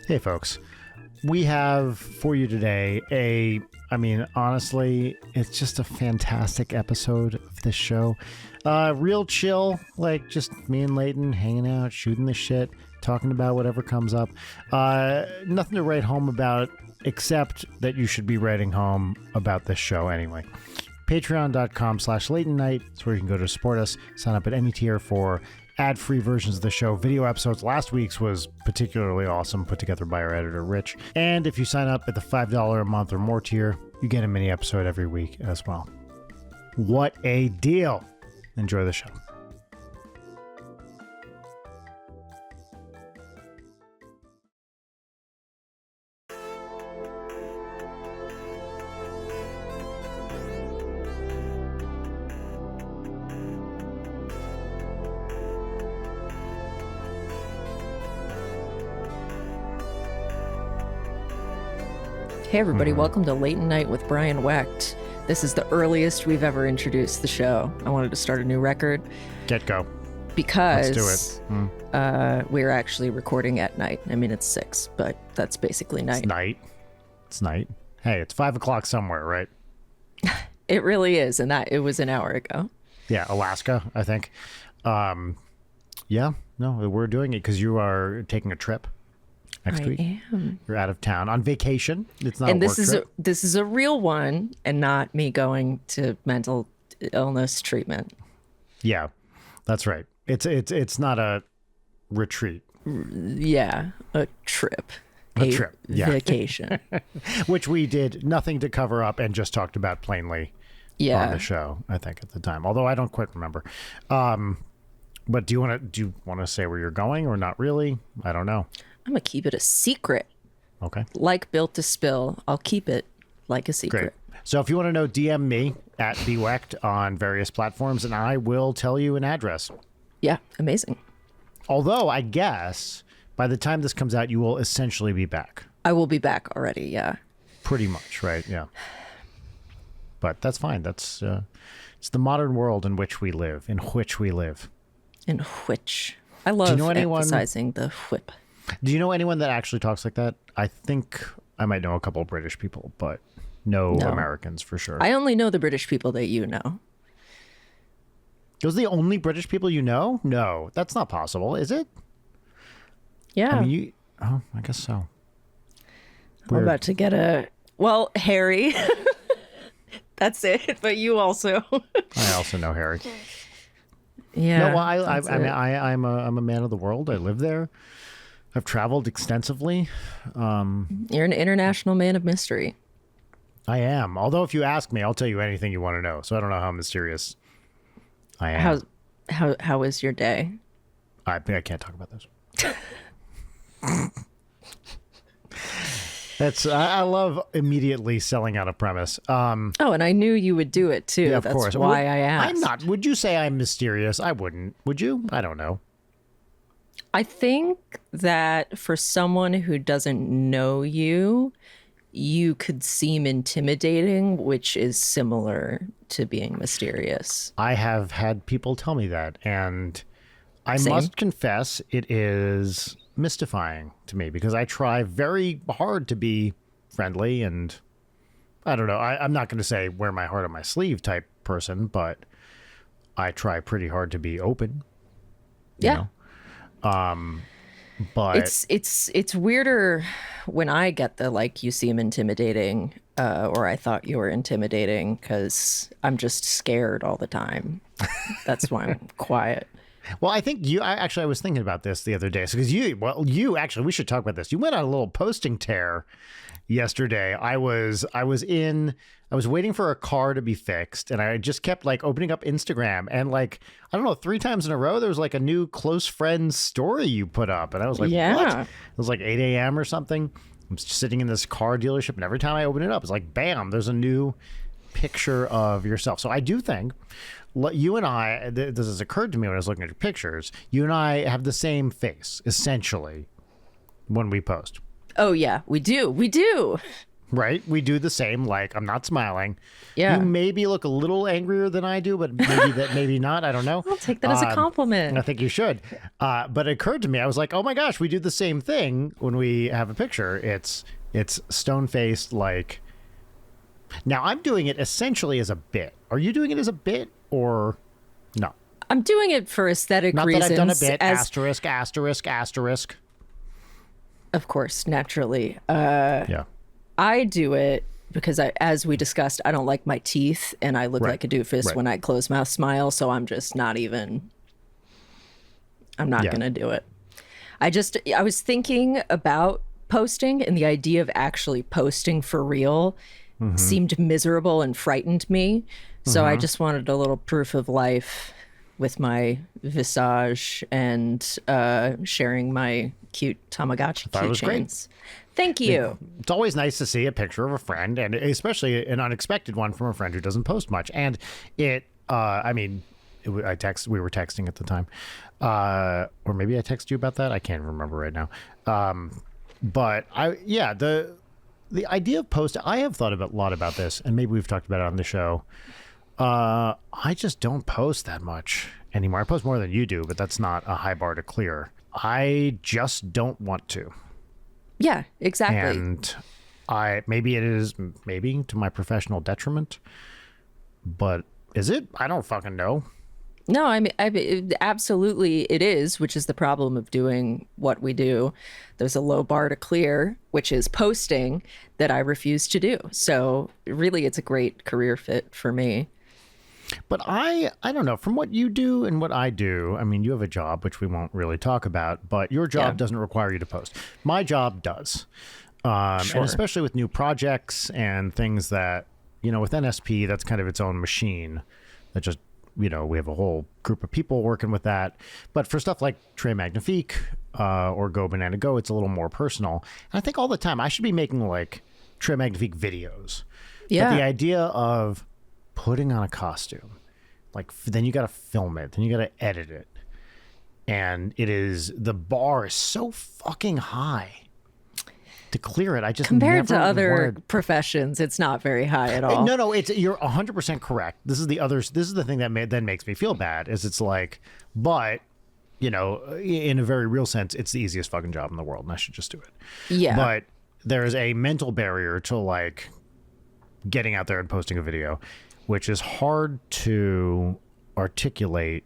Hey, folks. We have for you today honestly, it's just a fantastic episode of this show. Real chill, like just me and Leighton hanging out, shooting the shit, talking about whatever comes up. Nothing to write home about, except that you should be writing home about this show anyway. Patreon.com/Leighton Night is where you can go to support us. Sign up at any tier for ad-free versions of the show, video episodes. Last week's was particularly awesome, put together by our editor, Rich. And if you sign up at the $5 a month or more tier, you get a mini episode every week as well. What a deal! Enjoy the show. Hey everybody, welcome to Leighton Night with Brian Wecht. This is the earliest we've ever introduced the show. I wanted to start a new record. Get go. Because Let's do it. We're actually recording at night. I mean, it's 6, but that's basically night. It's night. Hey, it's 5 o'clock somewhere, right? It really is, and that it was an hour ago. Yeah, Alaska, I think. Yeah, no, we're doing it because you are taking a trip. Next week. I am. You're out of town on vacation. It's not. And this is a real one, and not me going to mental illness treatment. Yeah, that's right. It's not a retreat. Yeah, a trip. A trip. Yeah. Vacation. Which we did nothing to cover up and just talked about plainly on the show, I think, at the time. Although I don't quite remember. But do you want to say where you're going or not really? I don't know. I'm going to keep it a secret. Okay. Like Built to Spill, I'll keep it like a secret. Great. So if you want to know, DM me at bwecht on various platforms, and I will tell you an address. Yeah, amazing. Although, I guess, by the time this comes out, you will essentially be back. I will be back already, yeah. Pretty much, right? Yeah. But that's fine. That's it's the modern world in which we live. I love emphasizing the whip. Do you know anyone that actually talks like that? I think I might know a couple of British people, but no Americans for sure. I only know the British people that you know. Those are the only British people you know? No, that's not possible, is it? Yeah. I mean, I guess so. We're about to get Harry. That's it. But you also. I also know Harry. Yeah. No, well, I'm a man of the world. I live there. I've traveled extensively. You're an international man of mystery. I am. Although if you ask me, I'll tell you anything you want to know. So I don't know how mysterious I am. How is your day? I can't talk about this. I love immediately selling out a premise. And I knew you would do it too. Yeah, of That's course. why I asked. I'm not. Would you say I'm mysterious? I wouldn't. Would you? I don't know. I think that for someone who doesn't know you, you could seem intimidating, which is similar to being mysterious. I have had people tell me that, and I Same. must confess it is mystifying to me because I try very hard to be friendly, and I don't know. I'm not going to say wear my heart on my sleeve type person, but I try pretty hard to be open. Yeah. You know? But it's weirder when I get the you seem intimidating or I thought you were intimidating because I'm just scared all the time. That's why I'm quiet. Well, I think I was thinking about this the other day. So because we should talk about this. You went on a little posting tear yesterday. I was waiting for a car to be fixed, and I just kept opening up Instagram, and I don't know, 3 times in a row there was a new close friends story you put up, and I was like, yeah. What? It was 8 a.m. or something. I'm sitting in this car dealership, and every time I open it up, it's bam, there's a new picture of yourself. So I do think you and I, this has occurred to me when I was looking at your pictures, you and I have the same face, essentially, when we post. Oh, yeah, we do. Right? We do the same. Like, I'm not smiling. Yeah. You maybe look a little angrier than I do, but maybe not. I don't know. I'll take that as a compliment. I think you should. But it occurred to me, I was like, oh my gosh, we do the same thing when we have a picture. It's stone-faced, like... Now, I'm doing it essentially as a bit. Are you doing it as a bit or no? I'm doing it for aesthetic not reasons. Not that I've done a bit. Asterisk, asterisk, asterisk. Of course, naturally. Yeah. I do it because, as we discussed, I don't like my teeth, and I look like a doofus when I close mouth smile, so I'm just not even... I'm not going to do it. I was thinking about posting, and the idea of actually posting for real seemed miserable and frightened me. So I just wanted a little proof of life with my visage and sharing my cute Tamagotchi keychains. Great. Thank you. It's always nice to see a picture of a friend, and especially an unexpected one from a friend who doesn't post much. And we were texting at the time, or maybe I texted you about that. I can't remember right now. But the idea of post, I have thought a lot about this, and maybe we've talked about it on the show. I just don't post that much anymore. I post more than you do, but that's not a high bar to clear. I just don't want to. Yeah, exactly. And maybe it is to my professional detriment, but is it? I don't fucking know. No, I mean, absolutely it is, which is the problem of doing what we do. There's a low bar to clear, which is posting, that I refuse to do. So really, it's a great career fit for me. But I don't know, from what you do and what I do, I mean, you have a job, which we won't really talk about, but your job doesn't require you to post. My job does. And especially with new projects and things that, with NSP, that's kind of its own machine that just, we have a whole group of people working with that. But for stuff like Très Magnifique or Go Banana Go, it's a little more personal. And I think all the time I should be making like Très Magnifique videos. Yeah. But the idea of putting on a costume, like then you got to film it, then you got to edit it. And the bar is so fucking high to clear it. I just compared to other professions, it's not very high at all. No, you're 100% correct. This is the thing that then makes me feel bad is it's like, but in a very real sense, it's the easiest fucking job in the world and I should just do it. Yeah. But there is a mental barrier to like getting out there and posting a video, which is hard to articulate.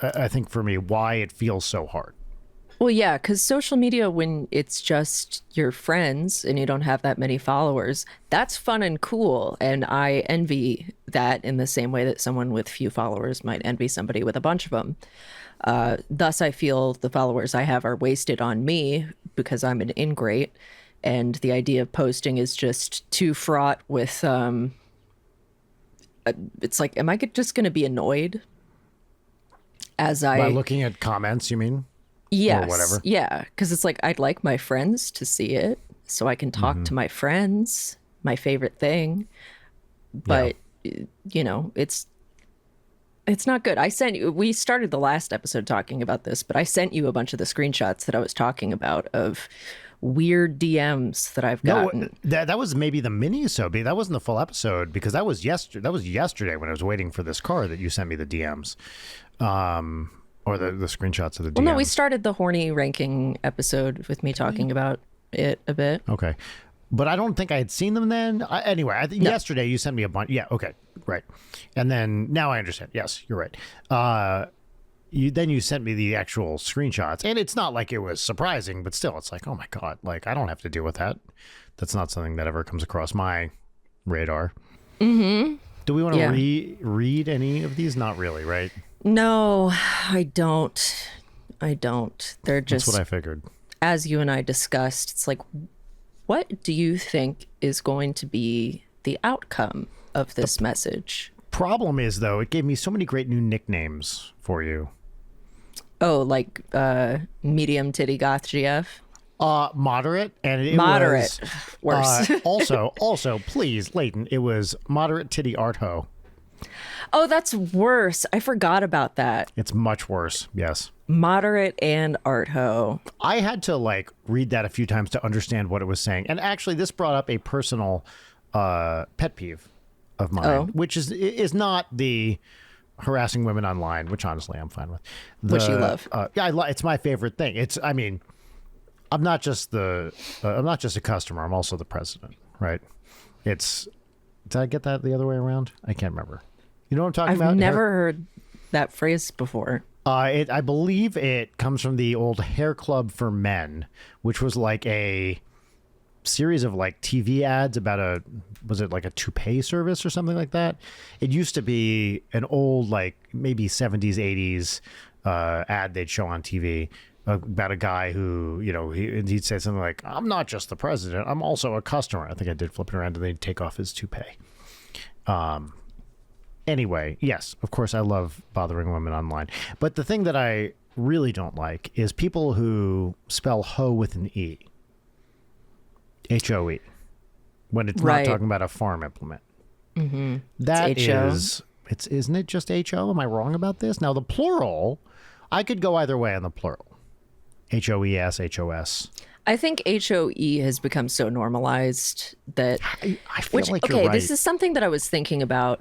I think for me, why it feels so hard. Well, yeah, because social media, when it's just your friends and you don't have that many followers, that's fun and cool. And I envy that in the same way that someone with few followers might envy somebody with a bunch of them. Thus, I feel the followers I have are wasted on me because I'm an ingrate. And the idea of posting is just too fraught with, it's like, am I just going to be annoyed by looking at comments, you mean? Yes. Or whatever. Yeah. Because it's like, I'd like my friends to see it so I can talk to my friends, my favorite thing. But, it's not good. We started the last episode talking about this, but I sent you a bunch of the screenshots that I was talking about of weird DMs that I've gotten. No, that was maybe the mini-sode. That wasn't the full episode because that was yesterday when I was waiting for this car that you sent me the DMs. Or the screenshots of the DMs. Well, no, we started the horny ranking episode with me talking about it a bit. Okay. But I don't think I had seen them then. Anyway, I think yesterday you sent me a bunch. Yeah, okay, right. And then now I understand. Yes, you're right. You sent me the actual screenshots. And it's not like it was surprising, but still, it's like, oh my God, like I don't have to deal with that. That's not something that ever comes across my radar. Mm-hmm. Do we want to read any of these? Not really, right? No, I don't. They're just... That's what I figured. As you and I discussed, it's like, what do you think is going to be the outcome of this message? Problem is, though, it gave me so many great new nicknames for you. Oh, like medium titty goth GF? Moderate, and it was... Worse. Also, please, Leighton, it was moderate titty art ho. Oh, that's worse. I forgot about that. It's much worse. Yes. Moderate and art ho. I had to like read that a few times to understand what it was saying. And actually, this brought up a personal pet peeve of mine, which is not the harassing women online, which honestly I'm fine with. Which you love. Yeah, it's my favorite thing. I mean, I'm not just a customer. I'm also the president, right? Did I get that the other way around? I can't remember. You know what I'm talking about? I've never heard that phrase before. I believe it comes from the old Hair Club for Men, which was like a series of like TV ads about was it like a toupee service or something like that? It used to be an old like maybe 70s, 80s ad they'd show on TV about a guy who, you know, he'd say something like, "I'm not just the president, I'm also a customer." I think I did flip it around and they'd take off his toupee. Anyway, yes, of course, I love bothering women online. But the thing that I really don't like is people who spell hoe with an E. H-O-E. When it's not talking about a farm implement. Mm-hmm. That is, isn't it just H-O? Am I wrong about this? Now, the plural, I could go either way on the plural. H-O-E-S, H-O-S. I think HOE has become so normalized that... I feel like you're right. This is something that I was thinking about.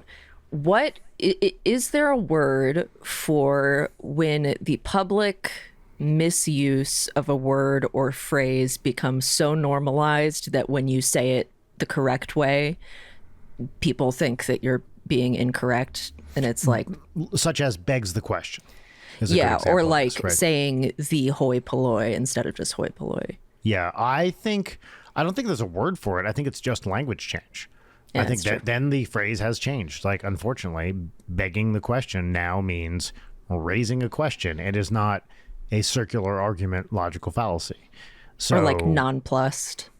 What is there a word for when the public misuse of a word or phrase becomes so normalized that when you say it the correct way, people think that you're being incorrect, and it's like... Such as begs the question. Yeah, or like saying the hoi polloi instead of just hoi polloi. Yeah, I don't think there's a word for it. I think it's just language change. Yeah, I think that then the phrase has changed. Like, unfortunately, begging the question now means raising a question. It is not a circular argument logical fallacy. So, or like nonplussed.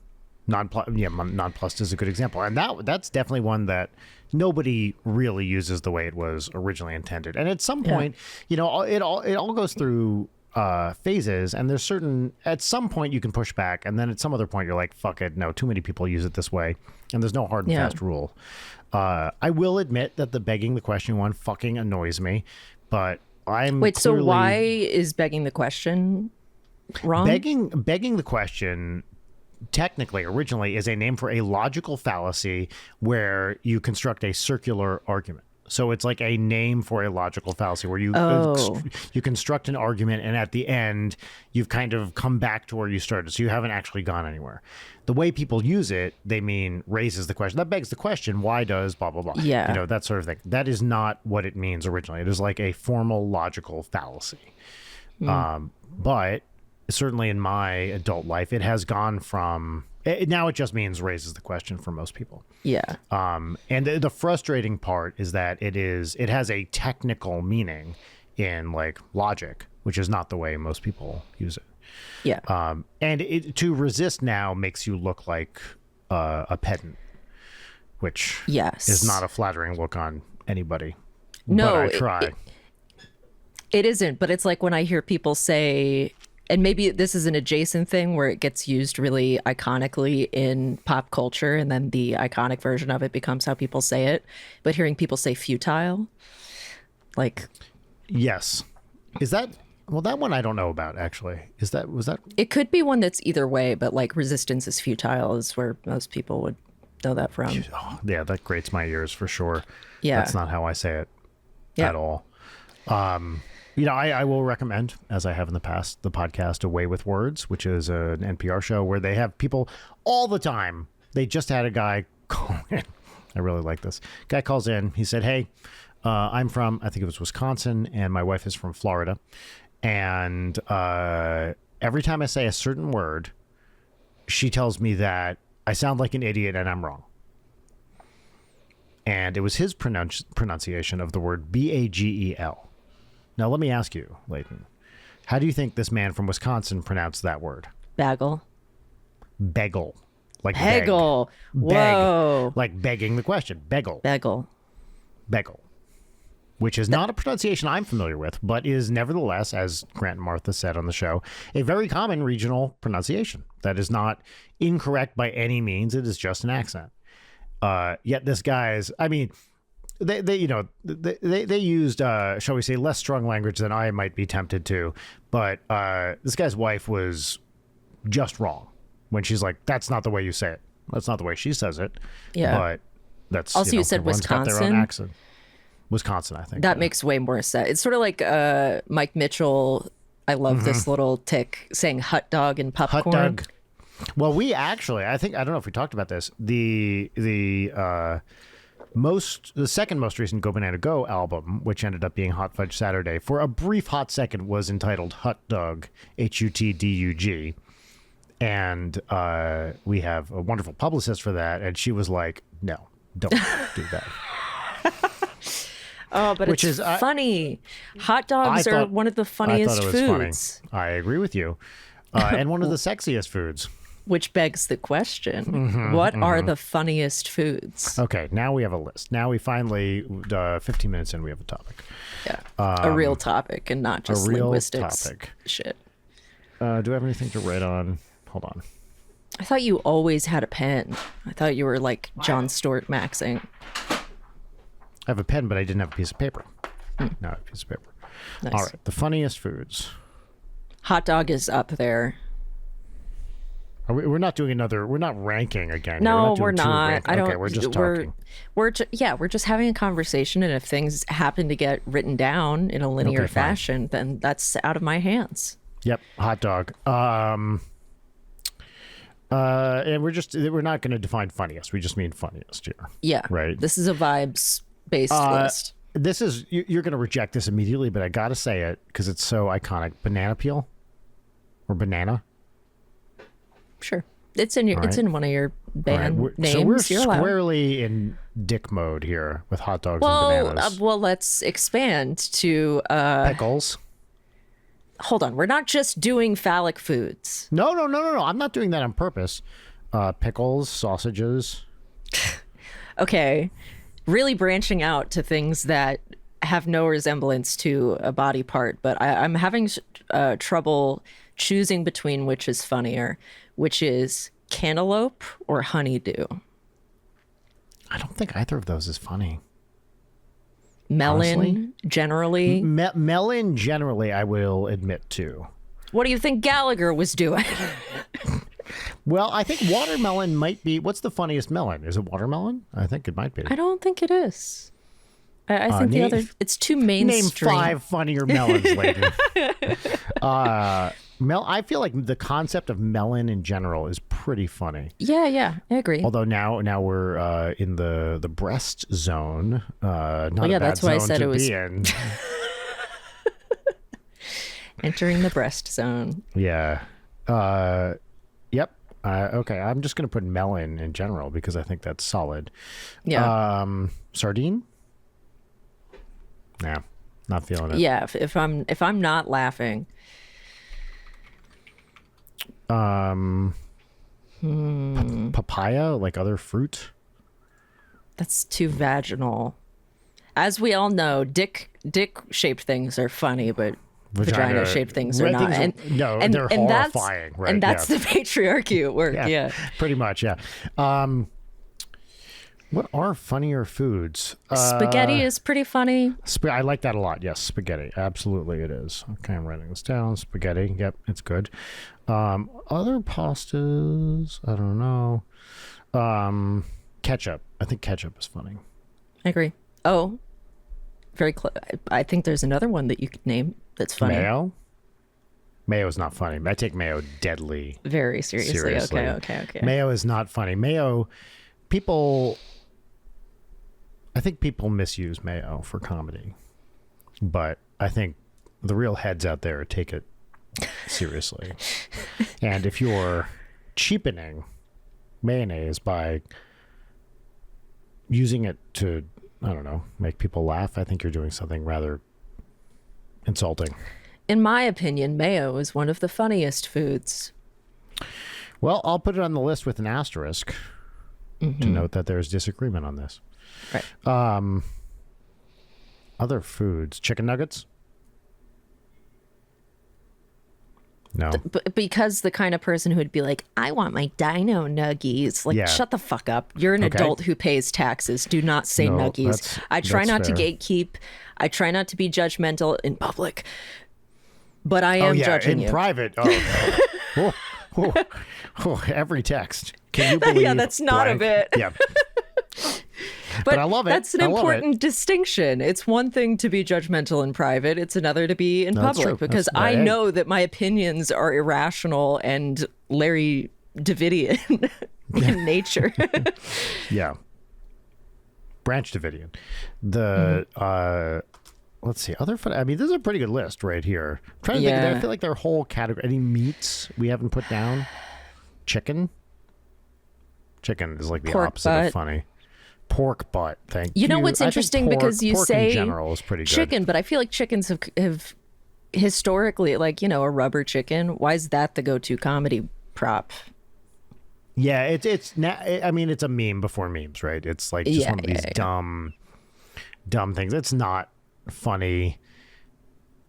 Nonplussed is a good example. And that's definitely one that nobody really uses the way it was originally intended. And at some point, you know, it all goes through phases, and there's at some point you can push back, and then at some other point you're like, fuck it, no, too many people use it this way, and there's no hard and fast rule. I will admit that the begging the question one fucking annoys me, but so why is begging the question wrong? Begging the question technically originally is a name for a logical fallacy where you construct a circular argument. So it's like a name for a logical fallacy where you construct an argument, and at the end you've kind of come back to where you started. So you haven't actually gone anywhere. The way people use it, they mean raises the question. That begs the question, why does blah, blah, blah. Yeah. You know, that sort of thing. That is not what it means originally. It is like a formal logical fallacy. But certainly in my adult life, it has gone from... Now it just means raises the question for most people. Yeah. And the frustrating part is that it has a technical meaning in like logic, which is not the way most people use it. Yeah. And to resist now makes you look like a pedant, which is not a flattering look on anybody. No, but I try. It isn't, but it's like when I hear people say... And maybe this is an adjacent thing where it gets used really iconically in pop culture, and then the iconic version of it becomes how people say it. But hearing people say futile, like... Yes. Is that... Well, that one I don't know about, actually. Was that... It could be one that's either way, but like resistance is futile is where most people would know that from. Oh, yeah, that grates my ears for sure. Yeah. That's not how I say it at all. You know, I will recommend, as I have in the past, the podcast Away with Words, which is an NPR show where they have people all the time. They just had a guy call in. I really like this. Guy calls in. He said, hey, I'm from, I think it was Wisconsin, and my wife is from Florida. And every time I say a certain word, she tells me that I sound like an idiot and I'm wrong. And it was his pronunciation of the word B-A-G-E-L. Now, let me ask you, Leighton, how do you think this man from Wisconsin pronounced that word? Bagel. Bagel. Like Hegel. Whoa. Like begging the question. Bagel. Bagel. Bagel. Which is not a pronunciation I'm familiar with, but is nevertheless, as Grant and Martha said on the show, a very common regional pronunciation. That is not incorrect by any means. It is just an accent. Yet this guy's, I mean... they you know they used shall we say less strong language than I might be tempted to, but this guy's wife was just wrong when she's like, that's not the way you say it. That's not the way she says it. Yeah. But that's Also, you said everyone's got their own Wisconsin? accent. Wisconsin, I think. That makes way more sense. It's sort of like Mike Mitchell. I love this little tick saying hot dog and popcorn. Hot dog. Well, we actually, I don't know if we talked about this. The second most recent Go Banana Go album, which ended up being Hot Fudge Saturday, for a brief hot second was entitled Hut Dug, Huttdug. And we have a wonderful publicist for that, and she was like, no, don't do that. Oh, but Which it's is, funny. Hot dogs are one of the funniest foods. Funny. I agree with you. And one of the sexiest foods. Which begs the question, what are the funniest foods? Okay, now we have a list. Now we finally, 15 minutes in, we have a topic. Yeah, a real topic and not just a real linguistics topic. shit. Do I have anything to write on? Hold on. I thought you always had a pen. I thought you were like John Stewart maxing. I have a pen, but I didn't have a piece of paper. No, I have a piece of paper. Nice. All right, the funniest foods. Hot dog is up there. We're not doing another. We're not ranking again. No, we're we're not. not. I don't. Okay, we're just talking. We're just having a conversation, and if things happen to get written down in a linear Okay, fine. fashion, then that's out of my hands. Yep, hot dog. And we're not going to define funniest. We just mean funniest here. Yeah. Right. This is a vibes-based list. This is you're going to reject this immediately, but I got to say it because it's so iconic. Banana peel, or banana. Sure. It's in right. in one of your band names. So we're You're allowed. squarely in dick mode here with hot dogs Well, and bananas. well, let's expand to. Pickles. Hold on. We're not just doing phallic foods. No. I'm not doing that on purpose. Pickles, sausages. Okay. Really branching out to things that have no resemblance to a body part, but I'm having trouble choosing between which is funnier, which is cantaloupe or honeydew. I don't think either of those is funny. Melon, Honestly? generally. Melon, generally, I will admit to. What do you think Gallagher was doing? Well, I think watermelon might be. What's the funniest melon? Is it watermelon? I think it might be. I don't think it is. I think it's too Name mainstream. 5 funnier melons, lady. I feel like the concept of melon in general is pretty funny. Yeah, I agree. Although now we're in the breast zone. Not a bad that's why I zone said to it was be in. Entering the breast zone. Yeah. Yep. Okay. I'm just gonna put melon in general because I think that's solid. Yeah. Sardine. Nah, not feeling it. Yeah, if I'm not laughing. Papaya, like other fruit. That's too vaginal. As we all know, dick shaped things are funny, but vagina shaped things are not. They're horrifying. Right? And that's the patriarchy at work. Yeah. Pretty much. Yeah. What are funnier foods? Spaghetti is pretty funny. I like that a lot. Yes, spaghetti. Absolutely, it is. Okay, I'm writing this down. Spaghetti. Yep, it's good. Other pastas. I don't know. Ketchup. I think ketchup is funny. I agree. Oh, very close. I think there's another one that you could name that's funny. Mayo. Mayo is not funny. I take mayo deadly. Very seriously. Okay. Mayo is not funny. Mayo. I think people misuse mayo for comedy, but I think the real heads out there take it seriously. And if you're cheapening mayonnaise by using it to, I don't know, make people laugh, I think you're doing something rather insulting. In my opinion, mayo is one of the funniest foods. Well, I'll put it on the list with an asterisk to note that there's disagreement on this. Right. Other foods, chicken nuggets. No. Because the kind of person who would be like, I want my dino nuggies. Like, Yeah. shut the fuck up. You're an Okay. adult who pays taxes. Do not say No, nuggies. I try that's not to fair. gatekeep. I try not to be judgmental in public. But I am judging in you. private. Oh, every text. Can you believe? Yeah, that's not a blank? bit. Yeah. But I love it. That's an I love it. important distinction. It's one thing to be judgmental in private. It's another to be in That's public true. because That's- I hey. know that my opinions are irrational and Larry Davidian in nature. Yeah. Branch Davidian. The let's see, other fun. I mean, this is a pretty good list right here. I'm trying to think. Yeah. I feel like their whole category. Any meats we haven't put down? Chicken. Chicken is like the Pork opposite butt. of funny. Pork butt. Thank you. You know what's I think interesting because you pork say in general is pretty good. chicken, but I feel like chickens have historically, like, you know, a rubber chicken. Why is that the go-to comedy prop? Yeah, I mean, it's a meme before memes, right? It's like just one of these dumb things. It's not funny.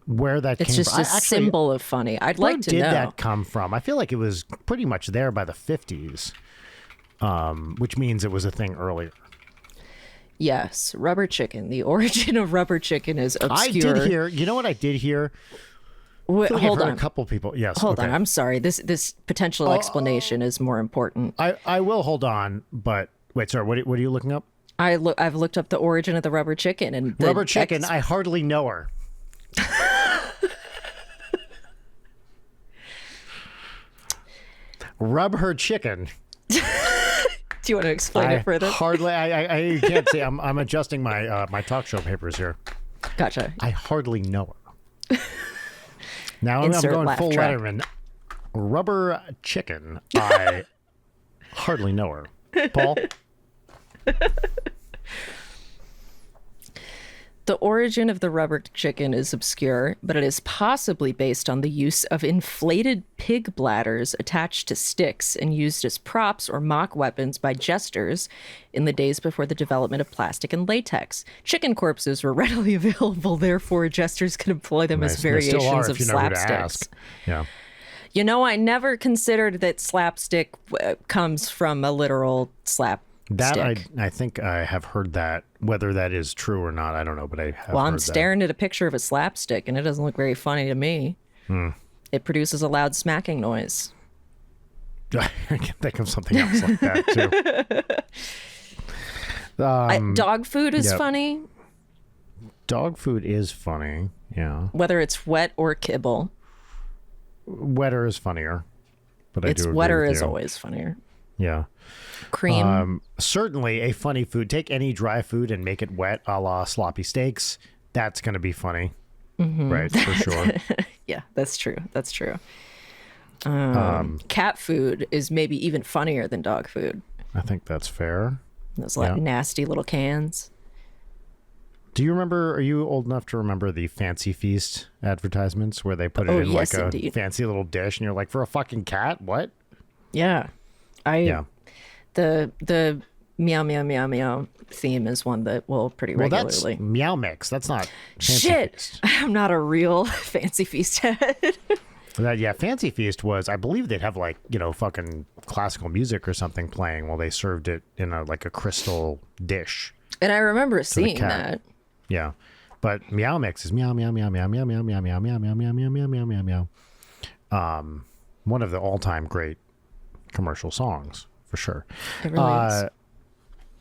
Where that It's came just from. a symbol of funny. I'd Where like to did know. that come from? I feel like it was pretty much there by the 50s, which means it was a thing earlier. Yes, rubber chicken. The origin of rubber chicken is obscure. I did hear. You know what I did hear? Wait, I feel like hold I've heard on. a couple people. Yes. Hold okay. on. I'm sorry. This potential explanation is more important. I will hold on, but wait. Sorry. What are you looking up? I've looked up the origin of the rubber chicken and the Rubber chicken. I hardly know her. Rub her chicken. Do you want to explain it further? Hardly. I can't say. I'm adjusting my my talk show papers here. Gotcha. I hardly know her. Now I'm Insert going laugh full track. Letterman. Rubber chicken. I hardly know her. Paul. The origin of the rubber chicken is obscure, but it is possibly based on the use of inflated pig bladders attached to sticks and used as props or mock weapons by jesters in the days before the development of plastic and latex. Chicken corpses were readily available, therefore jesters could employ them as They still are variations if of you know who to slapsticks. ask. Yeah. You know, I never considered that slapstick comes from a literal slap. That stick. I think I have heard that. Whether that is true or not, I don't know, but I have Well, heard I'm that. staring at a picture of a slapstick, and it doesn't look very funny to me. It produces a loud smacking noise. I can think of something else like that too. Dog food is yep. funny, Dog food is funny. Yeah. whether it's wet or kibble. Wetter is funnier. But I It's do agree wetter with is you. always funnier. Yeah. Cream. Certainly a funny food. Take any dry food and make it wet, a la sloppy steaks. That's going to be funny. Right, for sure. Yeah, that's true. That's true. Cat food is maybe even funnier than dog food. I think that's fair. Those like Yeah. nasty little cans. Do you remember, are you old enough to remember the Fancy Feast advertisements where they put it Oh, in yes, like a indeed. fancy little dish and you're like, for a fucking cat? What? Yeah. Yeah. The meow meow meow meow theme is one that will pretty Well, regularly. that's Meow Mix. That's not Fancy Shit, Feast. I'm not a real Fancy Feast head. Yeah, Fancy Feast was, I believe they'd have like, fucking classical music or something playing while they served it in a crystal dish. And I remember seeing cat. that. Yeah. But Meow Mix is meow, meow, meow, meow, meow, meow, meow, meow, meow, meow, meow, meow, meow, meow, meow, meow. One of the all-time great commercial songs, for sure. It really is.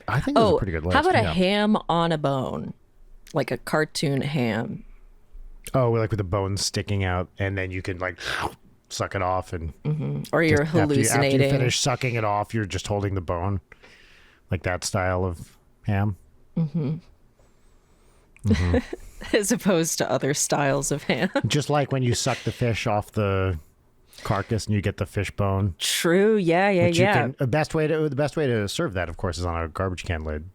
I think it was a pretty good list. How about a yeah. ham on a bone? Like a cartoon ham. Oh, like with the bones sticking out, and then you can like suck it off, and Or you're after hallucinating. you finish sucking it off, you're just holding the bone, like that style of ham. As opposed to other styles of ham. Just like when you suck the fish off the carcass and you get the fish bone. True. Yeah, yeah, Which you yeah. can, the best way to serve that, of course, is on a garbage can lid.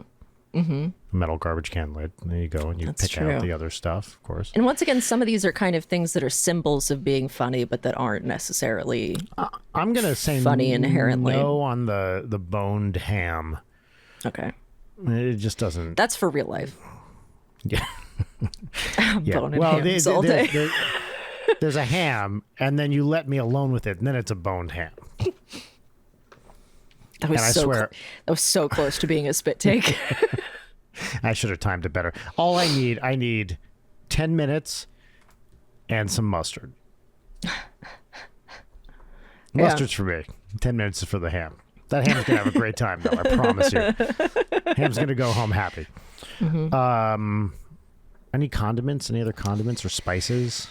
A metal garbage can lid. There you go, and you That's pick true. out the other stuff, of course. And once again, some of these are kind of things that are symbols of being funny, but that aren't necessarily. I'm gonna say Funny inherently. no on the boned ham. Okay. It just doesn't. That's for real life. Yeah. I'm Yeah. boning Well, hams all day. there's a ham, and then you let me alone with it, and then it's a boned ham. That was And I swear, that was so close to being a spit take. I should have timed it better. All I need 10 minutes and some mustard. Mustard's for me. 10 minutes is for the ham. That ham's going to have a great time, though. I promise you. Ham's going to go home happy. Any condiments? Any other condiments or spices?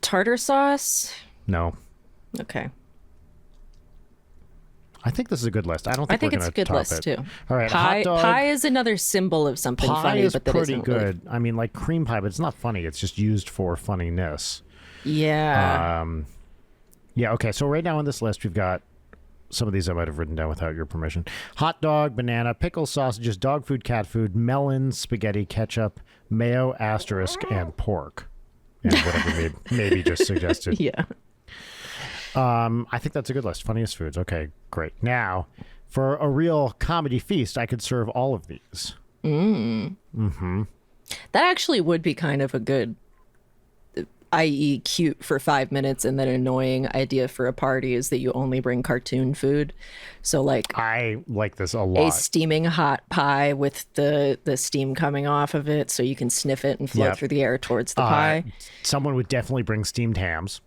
Tartar sauce? No. Okay. I think this is a good list. I don't I think think we're it's a going to good top list it. too. All right, Pie, hot dog. pie is another symbol of something Pie funny, is but that pretty isn't good. really... I mean, like cream pie, but it's not funny. It's just used for funniness. Yeah. Yeah, okay. So right now on this list, we've got some of these I might have written down without your permission. Hot dog, banana, pickles, sausages, dog food, cat food, melon, spaghetti, ketchup, mayo, asterisk, and pork. And whatever maybe just suggested. Yeah. I think that's a good list. Funniest foods. Okay, great. Now, for a real comedy feast, I could serve all of these. That actually would be kind of a good, i.e. cute for 5 minutes, and then annoying idea for a party is that you only bring cartoon food. So like I like this a a lot. steaming hot pie with the steam coming off of it so you can sniff it and float Yep. through the air towards the pie. Someone would definitely bring steamed hams.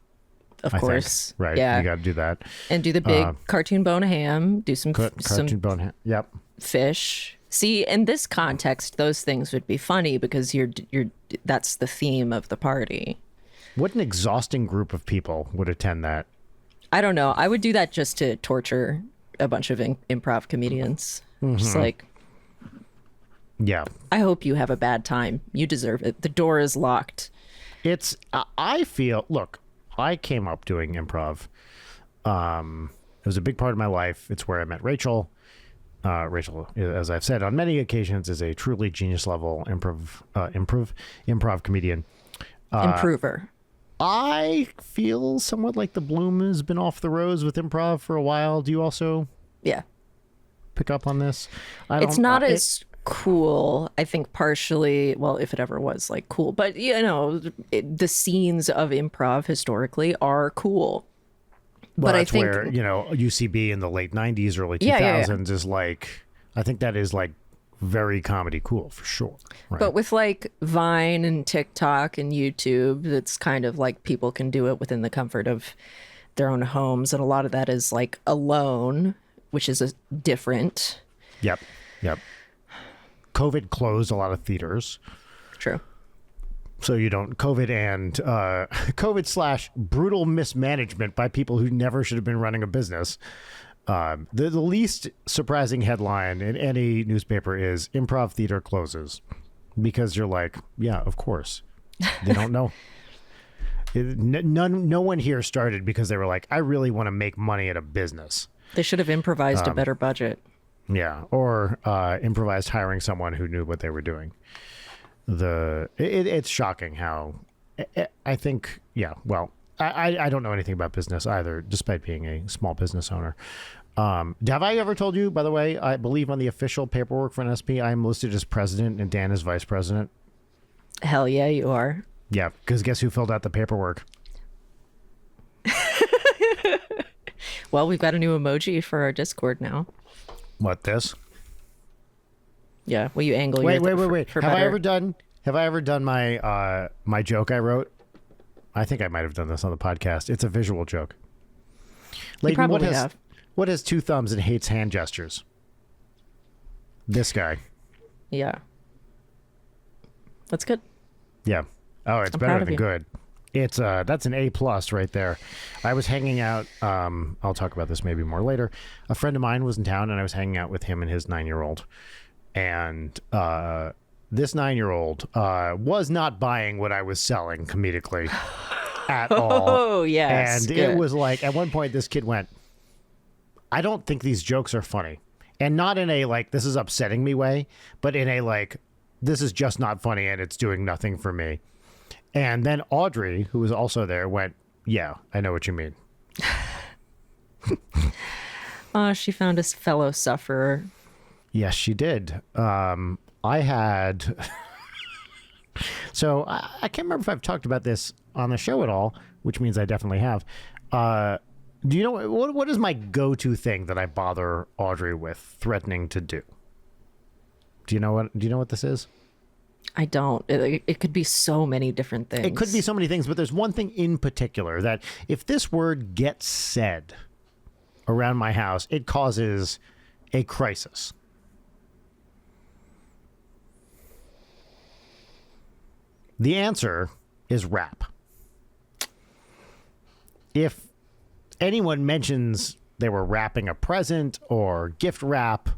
Of I course. think. Right. Yeah. You got to do that. And do the big cartoon bone of ham, do some Cartoon bone ham. Yep. fish. See, in this context, those things would be funny because you're that's the theme of the party. What an exhausting group of people would attend that. I don't know. I would do that just to torture a bunch of improv comedians. Just like, Yeah. I hope you have a bad time. You deserve it. The door is locked. It's, I feel, look, I came up doing improv. It was a big part of my life. It's where I met Rachel. Rachel, as I've said on many occasions, is a truly genius level improv comedian. Improver. I feel somewhat like the bloom has been off the rose with improv for a while. Do you also Yeah. pick up on this? It's not as cool, I think, partially, well, if it ever was like cool, but you know, the scenes of improv historically are cool. Well, but that's I think where, UCB in the late 90s, early 2000s Yeah. is like, I think that is like very comedy cool for sure. Right? But with like Vine and TikTok and YouTube, it's kind of like people can do it within the comfort of their own homes. And a lot of that is like alone, which is different. Yep. COVID closed a lot of theaters. True. So you don't, COVID / brutal mismanagement by people who never should have been running a business. The least surprising headline in any newspaper is improv theater closes, because you're like, yeah, of course. They don't know. No one here started because they were like, I really want to make money at a business. They should have improvised a better budget. Yeah, or improvised hiring someone who knew what they were doing. It's shocking how I think, yeah, well, I don't know anything about business either, despite being a small business owner. Have I ever told you, by the way, I believe on the official paperwork for an SP, I'm listed as president and Dan is vice president? Hell yeah, you are. Yeah, because guess who filled out the paperwork? Well, we've got a new emoji for our Discord now. What, this? Yeah, will you angle Wait. for Have better? I ever done my my joke I wrote? I think I might have done this on the podcast. It's a visual joke. Leighton, probably have. What has two thumbs and hates hand gestures? This guy. Yeah. That's good. Yeah. Oh, it's I'm better proud of than you. good. It's that's an A+ right there. I was hanging out. I'll talk about this maybe more later. A friend of mine was in town, and I was hanging out with him and his 9-year-old. And this 9-year-old was not buying what I was selling comedically at all. Oh, yes. And good. it was like, at one point, this kid went, I don't think these jokes are funny. And not in a, like, this is upsetting me way, but in a, like, this is just not funny and it's doing nothing for me. And then Audrey, who was also there, went, yeah, I know what you mean. She found a fellow sufferer. Yes, she did. I had... So I can't remember if I've talked about this on the show at all, which means I definitely have. Do you know what is my go-to thing that I bother Audrey with threatening to do? Do you know what this is? I don't. It could be so many different things. It could be so many things, but there's one thing in particular that if this word gets said around my house, it causes a crisis. The answer is rap. If anyone mentions they were wrapping a present or gift wrap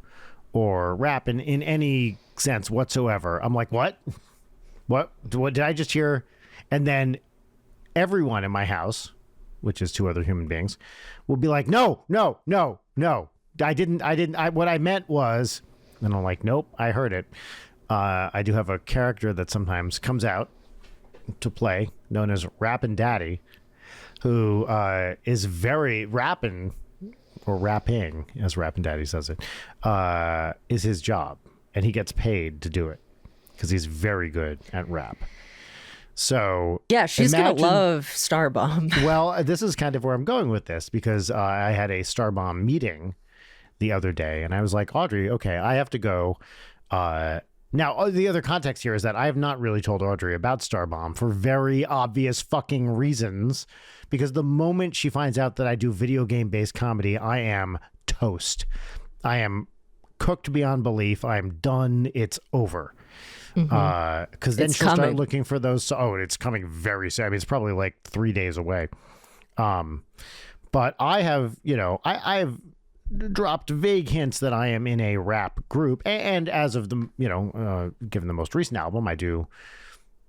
or wrap in any sense whatsoever, I'm like, what did I just hear? And then everyone in my house, which is two other human beings, will be like, no, I didn't, what I meant was, and I'm like, nope, I heard it. I do have a character that sometimes comes out to play known as Rappin' Daddy, who is very rapping, as Rappin' Daddy says it, is his job. And he gets paid to do it because he's very good at rap. So yeah, she's going to love Starbomb. Well, this is kind of where I'm going with this because I had a Starbomb meeting the other day and I was like, Audrey, okay, I have to go. Now, the other context here is that I have not really told Audrey about Starbomb for very obvious fucking reasons, because the moment she finds out that I do video game-based comedy, I am toast. I am cooked beyond belief. I am done. It's over. Because then she'll start looking for those. Oh, it's coming very soon. I mean, it's probably like 3 days away. But I have, I have dropped vague hints that I am in a rap group, and as of the given the most recent album, I do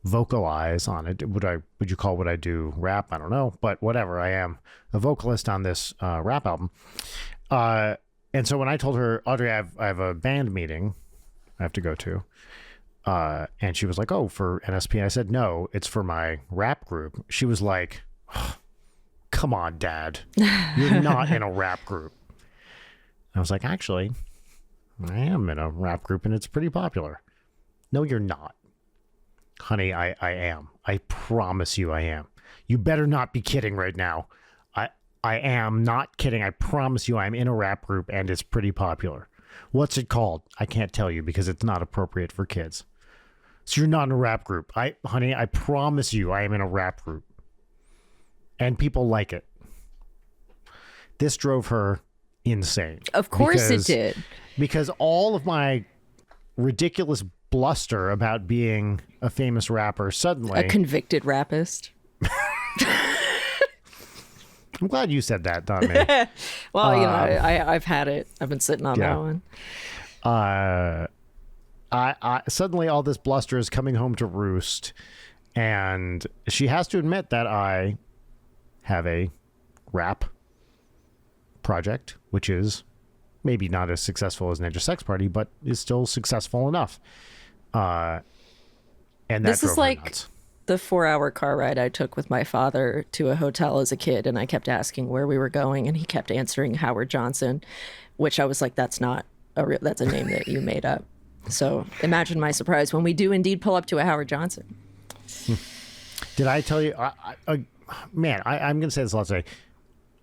vocalize on it. Would you call what I do rap? I don't know, but whatever, I am a vocalist on this rap album. And so when I told her, Audrey, I have a band meeting I have to go to, and she was like, oh, for NSP. I said, no, it's for my rap group. She was like, oh, come on, Dad, you're not in a rap group. I was like, actually, I am in a rap group and it's pretty popular. No, you're not. Honey, I am. I promise you I am. You better not be kidding right now. I am not kidding. I promise you I'm in a rap group and it's pretty popular. What's it called? I can't tell you because it's not appropriate for kids. So you're not in a rap group. Honey, I promise you I am in a rap group. And people like it. This drove her insane. Of course it did. Because all of my ridiculous bluster about being a famous rapper suddenly... A convicted rapist. I'm glad you said that, not me. Well, I've had it. I've been sitting on that one. I suddenly all this bluster is coming home to roost, and she has to admit that I have a rap project, which is maybe not as successful as Ninja Sex Party, but is still successful enough. And that this drove is her like nuts. The 4-hour car ride I took with my father to a hotel as a kid, and I kept asking where we were going, and he kept answering Howard Johnson, which I was like, that's not that's a name that you made up. So imagine my surprise when we do indeed pull up to a Howard Johnson. Did I tell you? I'm going to say this a lot today.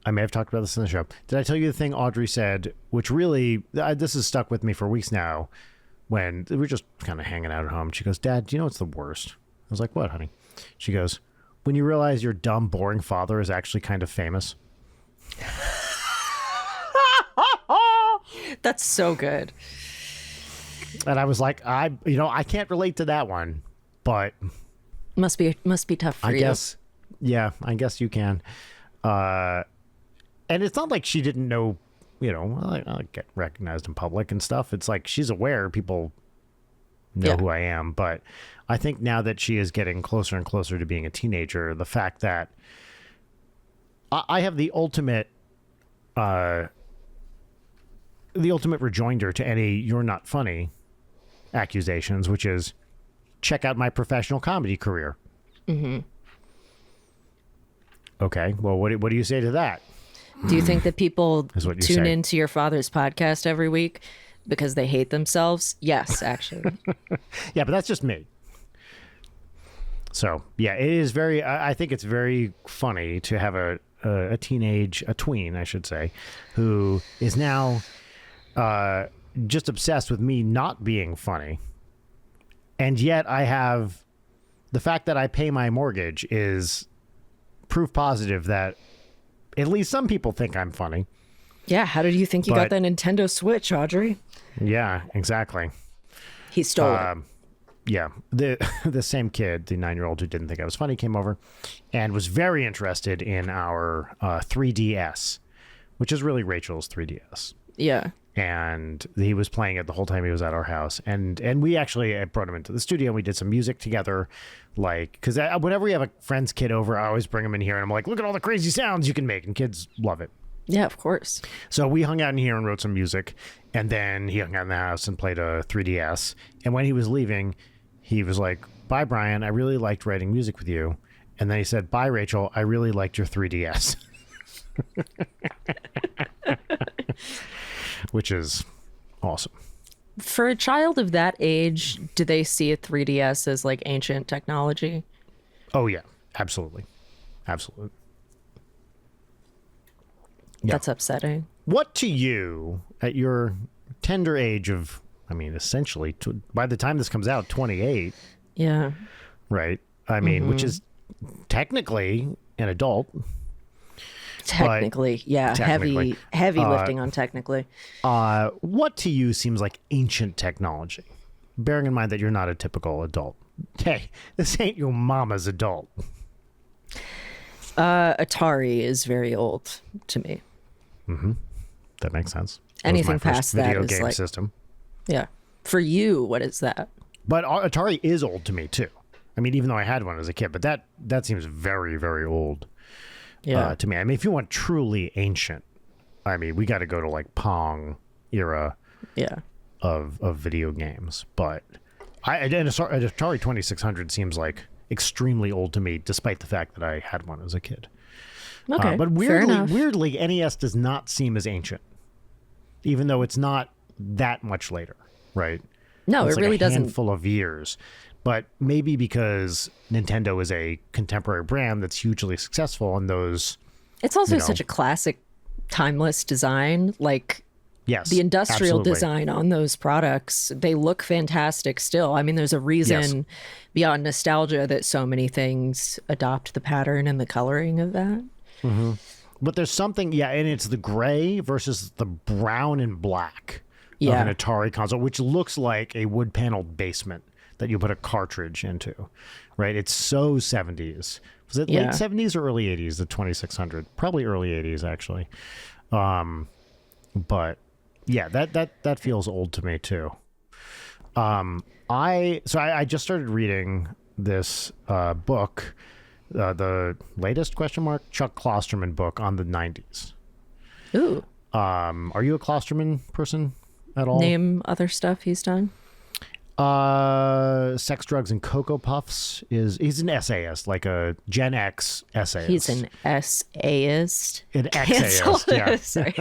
I may have talked about this in the show. Did I tell you the thing Audrey said, which really, this has stuck with me for weeks now, when we were just kind of hanging out at home. She goes, Dad, do you know what's the worst? I was like, what, honey? She goes, when you realize your dumb, boring father is actually kind of famous. That's so good. And I was like, I can't relate to that one, but must be tough for you. I guess you can. And it's not like she didn't know, I get recognized in public and stuff. It's like she's aware people know who I am. But I think now that she is getting closer and closer to being a teenager, the fact that I have the ultimate rejoinder to any "you're not funny" accusations, which is, check out my professional comedy career. Mm-hmm. Okay, well, what do you say to that? Do you think that people tune say. into your father's podcast every week because they hate themselves? Yes, actually. Yeah, but that's just me. So yeah, it is very. I think it's very funny to have a tween, I should say, who is now just obsessed with me not being funny, and yet I have the fact that I pay my mortgage is proof positive that at least some people think I'm funny. Yeah, how did you think you got that Nintendo Switch, Audrey? Yeah, exactly. He stole it. Yeah, the same kid, the 9-year-old who didn't think I was funny, came over and was very interested in our 3DS, which is really Rachel's 3DS. Yeah. And he was playing it the whole time he was at our house. And we actually brought him into the studio and we did some music together. Like, because whenever we have a friend's kid over, I always bring him in here and I'm like, look at all the crazy sounds you can make. And kids love it. Yeah, of course. So we hung out in here and wrote some music. And then he hung out in the house and played a 3DS. And when he was leaving, he was like, bye, Brian. I really liked writing music with you. And then he said, bye, Rachel. I really liked your 3DS. Which is awesome. For a child of that age, do they see a 3DS as like ancient technology? Oh, yeah. Absolutely. Absolutely. Yeah. That's upsetting. What to you, at your tender age of, I mean, essentially, by the time this comes out, 28. Yeah. Right? I mean, which is technically an adult. Technically, yeah. Technically. Heavy lifting on technically. What to you seems like ancient technology? Bearing in mind that you're not a typical adult. Hey, this ain't your mama's adult. Atari is very old to me. Mm-hmm. That makes sense. Anything that was my past first that video is game like, system. Yeah. For you, what is that? But Atari is old to me too. I mean, even though I had one as a kid, but that seems very, very old. Yeah. To me. I mean, if you want truly ancient, I mean, we got to go to like Pong era. Yeah. Of video games, but an Atari 2600 seems like extremely old to me, despite the fact that I had one as a kid. Okay, but fair enough. weirdly, NES does not seem as ancient, even though it's not that much later, right? No, it's it really doesn't. Handful of years, but maybe because Nintendo is a contemporary brand that's hugely successful, and those. It's also such a classic, timeless design. Like, yes, the industrial absolutely. design on those products, they look fantastic still. I mean, there's a reason beyond nostalgia that so many things adopt the pattern and the coloring of that. Mm-hmm. But there's something, and it's the gray versus the brown and black of an Atari console, which looks like a wood-paneled basement that you put a cartridge into, right? It's so 70s. Was it late 70s or early 80s, the 2600? Probably early 80s, actually. But yeah, that feels old to me too. I just started reading this book, the latest Chuck Klosterman book on the 90s. Ooh. Are you a Klosterman person at all? Name other stuff he's done. Sex, Drugs, and Cocoa Puffs he's an essayist, like a Gen X essayist. He's an essayist. An essayist, yeah. Sorry.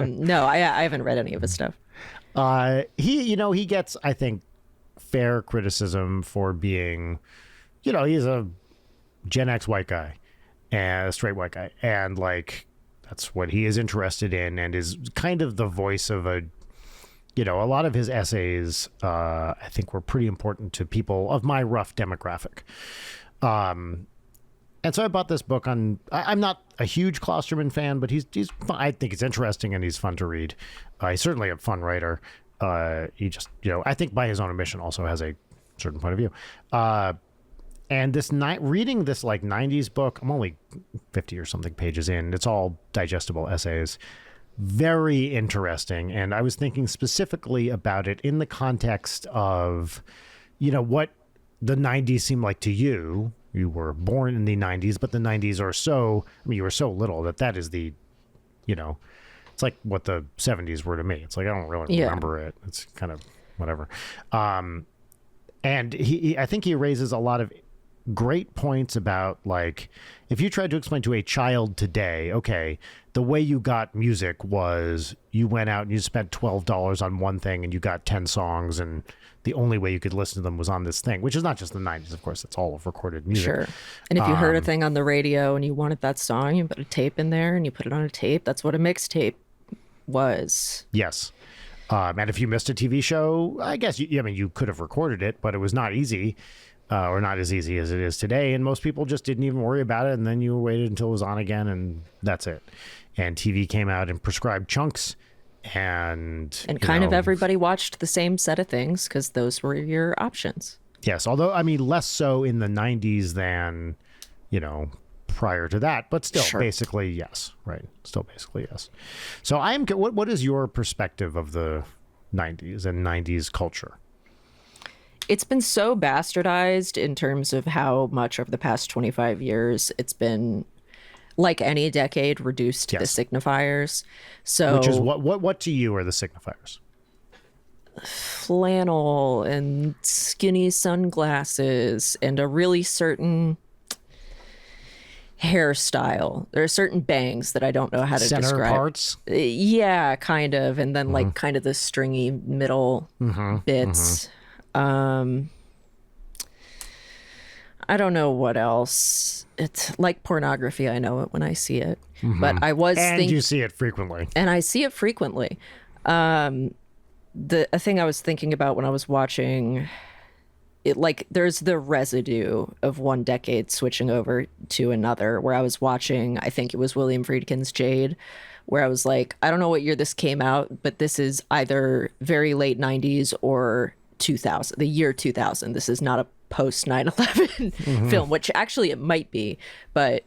No, I haven't read any of his stuff. He gets, I think, fair criticism for being, he's a Gen X white guy, and a straight white guy, and like that's what he is interested in, and is kind of the voice of a lot of his essays, I think, were pretty important to people of my rough demographic. And so I bought this book on. I'm not a huge Klosterman fan, but he's I think it's interesting and he's fun to read. He's certainly a fun writer. He just, I think by his own admission also has a certain point of view. And this reading this like 90s book, I'm only 50 or something pages in. It's all digestible essays. Very interesting. And I was thinking specifically about it in the context of, what the 90s seem like to you. You were born in the 90s, but the 90s are you were so little that is the, it's like what the 70s were to me. It's like, I don't really remember it. It's kind of whatever. And I think he raises a lot of great points about, like, if you tried to explain to a child today, okay, the way you got music was you went out and you spent $12 on one thing and you got 10 songs, and the only way you could listen to them was on this thing, which is not just the 90s, of course. It's all of recorded music. Sure. And if you heard a thing on the radio and you wanted that song, you put a tape in there and you put it on a tape. That's what a mixtape was. Yes. And if you missed a TV show, I guess, you could have recorded it, but it was not easy, or not as easy as it is today. And most people just didn't even worry about it. And then you waited until it was on again, and that's it. And TV came out in prescribed chunks. And kind of everybody watched the same set of things because those were your options. Yes. Although, less so in the 90s than, prior to that, but still, sure. Basically, yes. Right. Still basically, yes. So what is your perspective of the 90s and 90s culture? It's been so bastardized in terms of how much over the past 25 years it's been, like any decade, reduced to the signifiers. So, which is what to you are the signifiers? Flannel and skinny sunglasses and a really certain hairstyle. There are certain bangs that I don't know how to describe. Center parts? Yeah, kind of. And then like kind of the stringy middle bits. I don't know what else. It's like pornography. I know it when I see it. But I was thinking... And you see it frequently. And I see it frequently. A thing I was thinking about when I was watching it, like there's the residue of one decade switching over to another, where I was watching, I think it was William Friedkin's Jade, where I was like, I don't know what year this came out, but this is either very late 90s or 2000, the year 2000. This is not a post 9/11 film, which actually it might be, but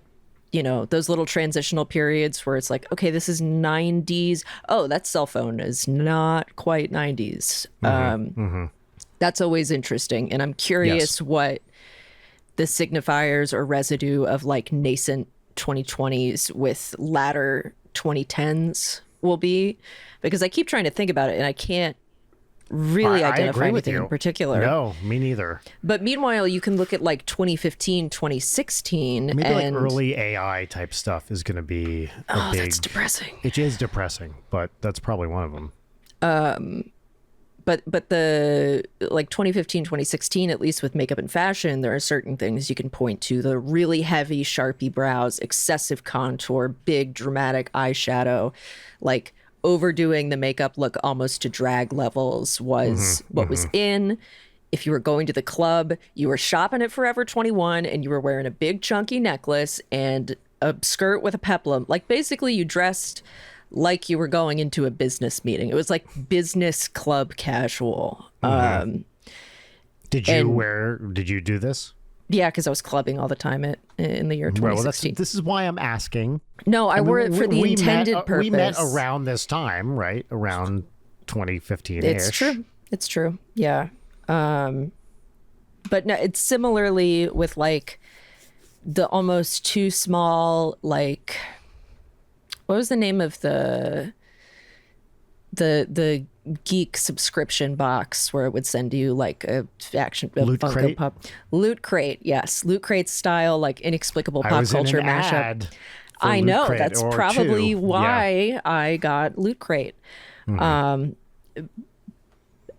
those little transitional periods where it's like, okay, this is 90s. Oh, that cell phone is not quite 90s. That's always interesting. And I'm curious what the signifiers or residue of like nascent 2020s with latter 2010s will be, because I keep trying to think about it and I can't really identify anything in particular. No, me neither. But meanwhile, you can look at like 2015, 2016. Maybe like early AI type stuff is going to be a big... that's depressing. It is depressing, but that's probably one of them. But the like 2015, 2016, at least with makeup and fashion, there are certain things you can point to. The really heavy Sharpie brows, excessive contour, big dramatic eyeshadow, like overdoing the makeup look almost to drag levels was what was in. If you were going to the club, you were shopping at Forever 21 and you were wearing a big chunky necklace and a skirt with a peplum. Like basically you dressed like you were going into a business meeting. It was like business club casual. Did you do this? Yeah, because I was clubbing all the time in the year 2016. Well, this is why I'm asking. No, I wore it for the intended purpose. We met around this time, right? Around 2015-ish. It's true. It's true. Yeah. But no, it's similarly with like the almost too small, like, what was the name of the geek subscription box where it would send you like a Loot Funko Crate? Pop? Loot Crate, yes. Loot Crate style, like inexplicable pop culture mashup. I know, that's probably why I got Loot Crate.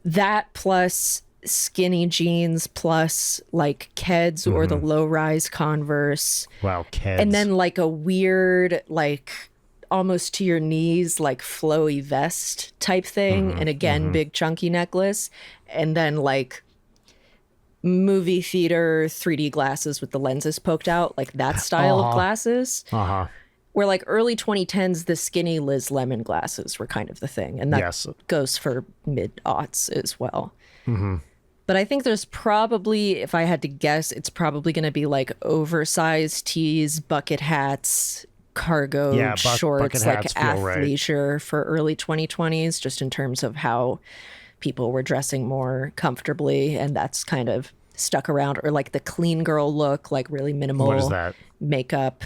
That plus skinny jeans plus like Keds or the low-rise Converse. Wow, Keds. And then like a weird, like almost to your knees, like flowy vest type thing. And again, big chunky necklace. And then like movie theater 3D glasses with the lenses poked out, like that style of glasses. Where like early 2010s, the skinny Liz Lemon glasses were kind of the thing. And that goes for mid-aughts as well. But I think there's probably, if I had to guess, it's probably going to be like oversized tees, bucket hats, cargo shorts, like athleisure for early 2020s, just in terms of how people were dressing more comfortably. And that's kind of stuck around. Or like the clean girl look, like really minimal What is that? makeup.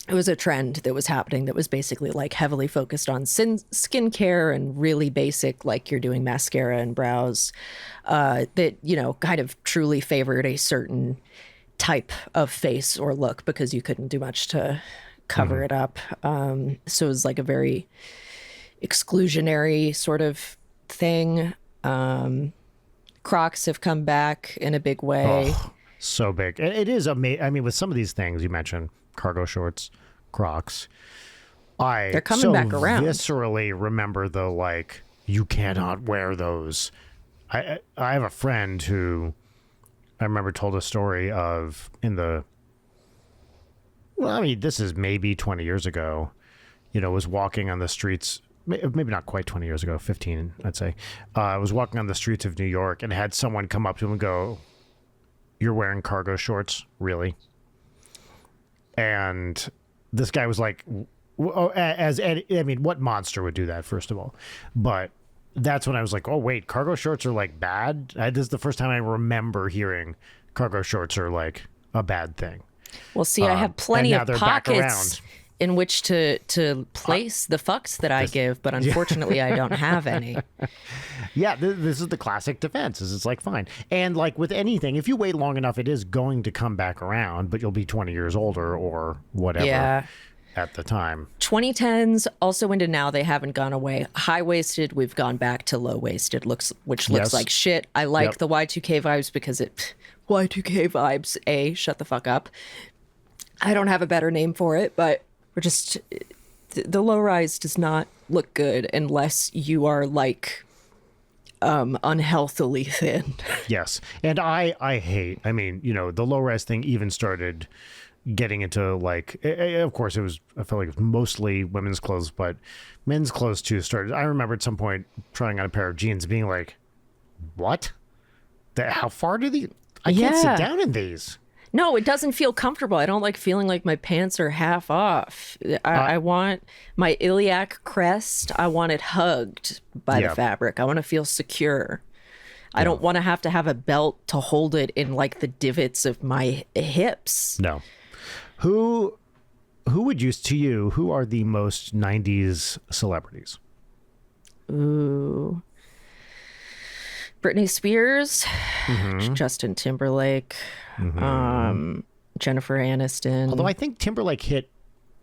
It was a trend that was happening that was basically like heavily focused on skincare and really basic, like you're doing mascara and brows, that, kind of truly favored a certain type of face or look because you couldn't do much to cover it up. So it was like a very exclusionary sort of thing. Crocs have come back in a big way. Oh, so big. It is amazing. I mean, with some of these things you mentioned, cargo shorts, Crocs, They're coming back around. Viscerally remember the like, you cannot wear those. I have a friend who I remember told a story of well, I mean, this is maybe 20 years ago, was walking on the streets, maybe not quite 20 years ago, 15, I'd say. I was walking on the streets of New York and had someone come up to him and go, "You're wearing cargo shorts, really?" And this guy was like, what monster would do that, first of all? But that's when I was like, oh, wait, cargo shorts are like bad? This is the first time I remember hearing cargo shorts are like a bad thing. Well, see, I have plenty of pockets in which to place the fucks that I give, but unfortunately I don't have any. Yeah, this is the classic defense. It's like, fine. And like with anything, if you wait long enough, it is going to come back around, but you'll be 20 years older or whatever at the time. 2010s also into now, they haven't gone away. High-waisted, we've gone back to low-waisted, which looks like shit. I like the Y2K vibes because Y2K vibes, shut the fuck up. I don't have a better name for it, but we're just, the low-rise does not look good unless you are like unhealthily thin. Yes. And I hate, the low-rise thing even started getting into like, of course I felt like it was mostly women's clothes, but men's clothes too started. I remember at some point trying on a pair of jeans being like, what? How far do these? I can't sit down in these. No, it doesn't feel comfortable. I don't like feeling like my pants are half off. I want my iliac crest. I want it hugged by the fabric. I want to feel secure. I don't want to have a belt to hold it in like the divots of my hips. No. Who would use to you? Who are the most 90s celebrities? Ooh. Britney Spears, Justin Timberlake, Jennifer Aniston. Although I think Timberlake hit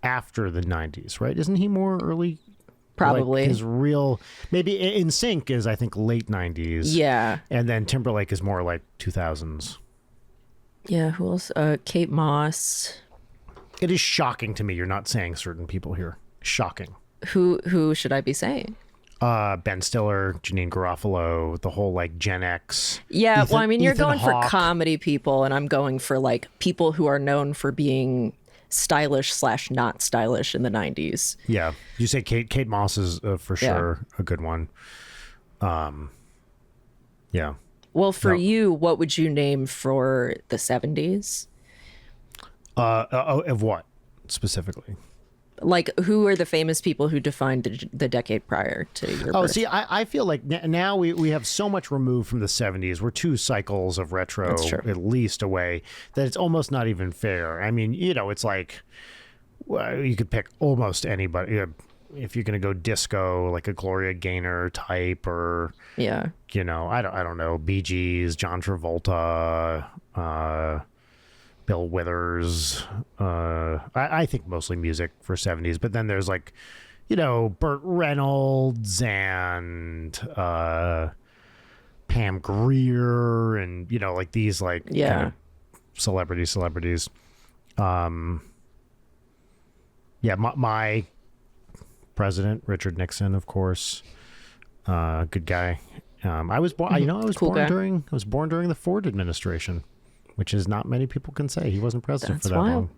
after the 90s, right? Isn't he more early? Probably. Like his real, maybe In Sync is, I think, late 90s. Yeah. And then Timberlake is more like 2000s. Yeah, who else? Kate Moss. It is shocking to me you're not saying certain people here. Shocking. Who should I be saying? Ben Stiller, Janine Garofalo, the whole like Gen X. Yeah, well, I mean, you're Ethan going Hawke. for comedy people, and I'm going for like people who are known for being stylish / not stylish in the 90s. Yeah, you say Kate Moss is for sure a good one. Yeah. Well, for you, what would you name for the 70s? Of what specifically? Like, who are the famous people who defined the decade prior to your birth? See, I feel like now we have so much removed from the 70s. We're 2 cycles of retro at least away that it's almost not even fair. I mean, it's like, well, you could pick almost anybody. If you're going to go disco, like a Gloria Gaynor type, or I don't know, Bee Gees, John Travolta, Bill Withers. I think mostly music for 70s, but then there's like, Burt Reynolds and Pam Grier and, like these like kind of celebrities. My president, Richard Nixon, of course. Good guy. I was born, I was born during the Ford administration, which is not many people can say. He wasn't president for that long.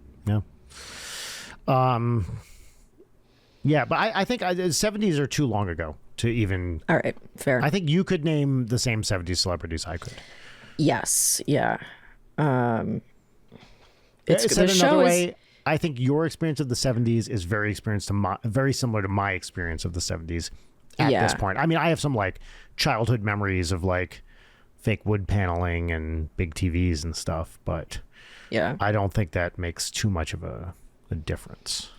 Yeah. But I think the 70s are too long ago to even... All right, fair. I think you could name the same 70s celebrities I could. Yes, yeah. Said another way, I think your experience of the 70s is very similar to my experience of the 70s at this point. I mean, I have some like childhood memories of like fake wood paneling and big TVs and stuff, but I don't think that makes too much of a difference.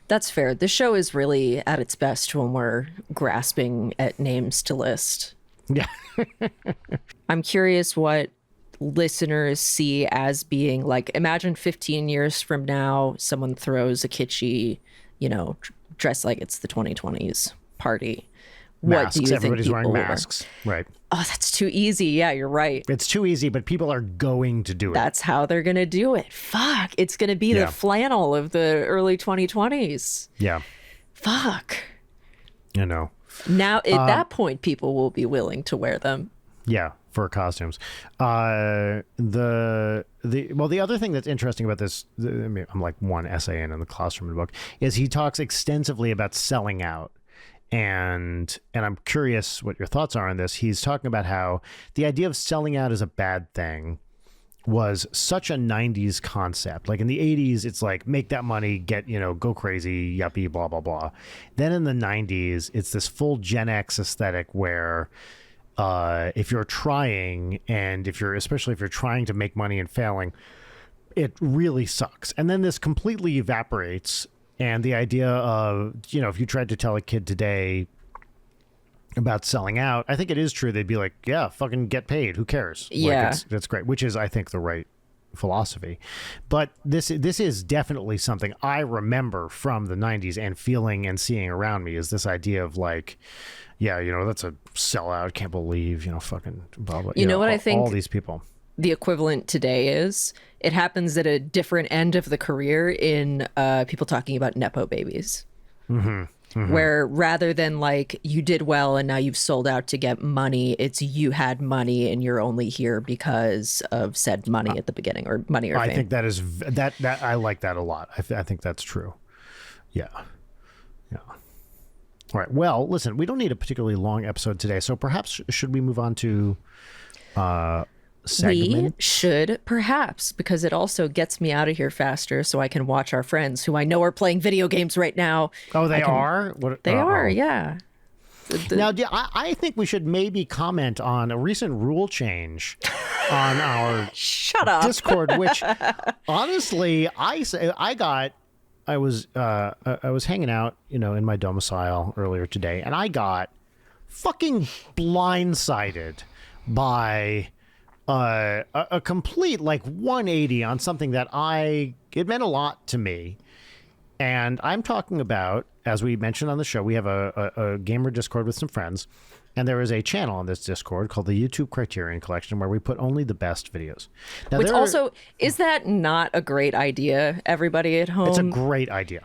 That's fair. The show is really at its best when we're grasping at names to list. Yeah. I'm curious what listeners see as being like, imagine 15 years from now, someone throws a kitschy, dress like it's the 2020s party. What Masks. do you think Everybody's people wearing will wear? masks. Right. Oh, that's too easy. Yeah, you're right. It's too easy, but people are going to do it. That's how they're going to do it. Fuck. It's going to be Yeah. the flannel of the early 2020s. Yeah. Fuck. You know. Now, at that point, people will be willing to wear them. Yeah, for costumes. The other thing that's interesting about this, I'm like one essay in the classroom book, is he talks extensively about selling out. And I'm curious what your thoughts are on this. He's talking about how the idea of selling out as a bad thing was such a 90s concept. Like in the 80s, it's like, make that money, get, go crazy, yuppie, blah, blah, blah. Then in the 90s, it's this full Gen X aesthetic where if you're trying, and especially if you're trying to make money and failing, it really sucks. And then this completely evaporates. And the idea of, if you tried to tell a kid today about selling out, I think it is true. They'd be like, yeah, fucking get paid. Who cares? Yeah. Like, that's great, which is, I think, the right philosophy. But this is definitely something I remember from the 90s and feeling and seeing around me, is this idea of like, yeah, that's a sellout. Can't believe, fucking blah, blah. You know what I think? All these people. The equivalent today is, it happens at a different end of the career in people talking about Nepo babies. Where rather than like, you did well and now you've sold out to get money, it's you had money and you're only here because of said money at the beginning, or money or fame. I think that is that I like that a lot. I think that's true. Yeah. All right. Well, listen, we don't need a particularly long episode today, so perhaps should we move on to segment? We should, perhaps, because it also gets me out of here faster so I can watch our friends who I know are playing video games right now. Oh, they are? They are, yeah. Now, I think we should maybe comment on a recent rule change on our Shut up. Discord, which honestly, I was hanging out, in my domicile earlier today, and I got fucking blindsided by a complete 180 on something that it meant a lot to me. And I'm talking about, as we mentioned on the show, we have a gamer Discord with some friends, and there is a channel on this Discord called the YouTube Criterion Collection where we put only the best videos. Now, Which also, is that not a great idea, everybody at home? It's a great idea.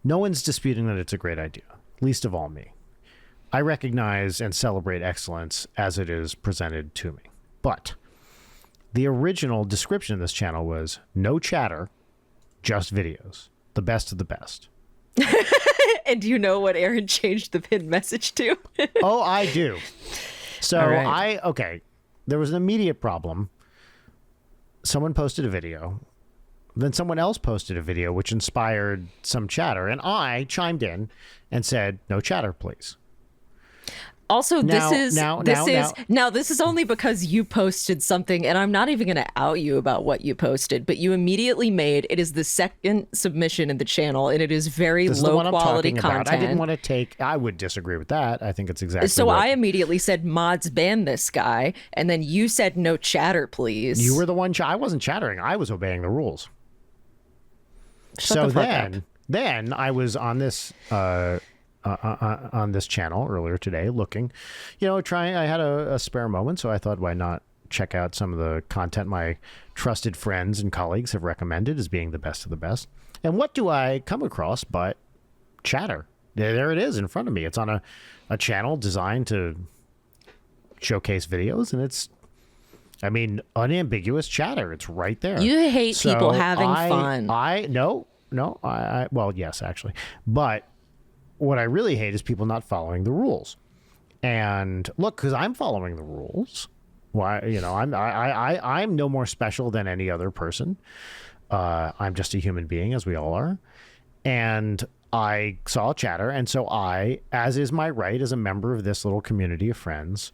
No one's disputing that it's a great idea, least of all me. I recognize and celebrate excellence as it is presented to me. But the original description of this channel was no chatter, just videos. The best of the best. And do you know what Aaron changed the pinned message to? Oh, I do. So right. There was an immediate problem. Someone posted a video. Then someone else posted a video which inspired some chatter. And I chimed in and said, no chatter, please. Also, this is only because you posted something, and I'm not even going to out you about what you posted, but you immediately it is the second submission in the channel, and it is very low quality content. I didn't want to I would disagree with that. I think it's exactly so I immediately said, mods ban this guy, and then you said no chatter, please. You were the one, I wasn't chattering. I was obeying the rules. Shut the fuck up. Then I was on this on this channel earlier today looking, I had a spare moment, so I thought, why not check out some of the content my trusted friends and colleagues have recommended as being the best of the best. And what do I come across but chatter? There it is in front of me. It's on a channel designed to showcase videos, and it's, unambiguous chatter. It's right there. You hate people having fun. Well, yes, actually. But what I really hate is people not following the rules. And look, because I'm following the rules. Why, I'm no more special than any other person. I'm just a human being, as we all are. And I saw chatter, and so I, as is my right as a member of this little community of friends,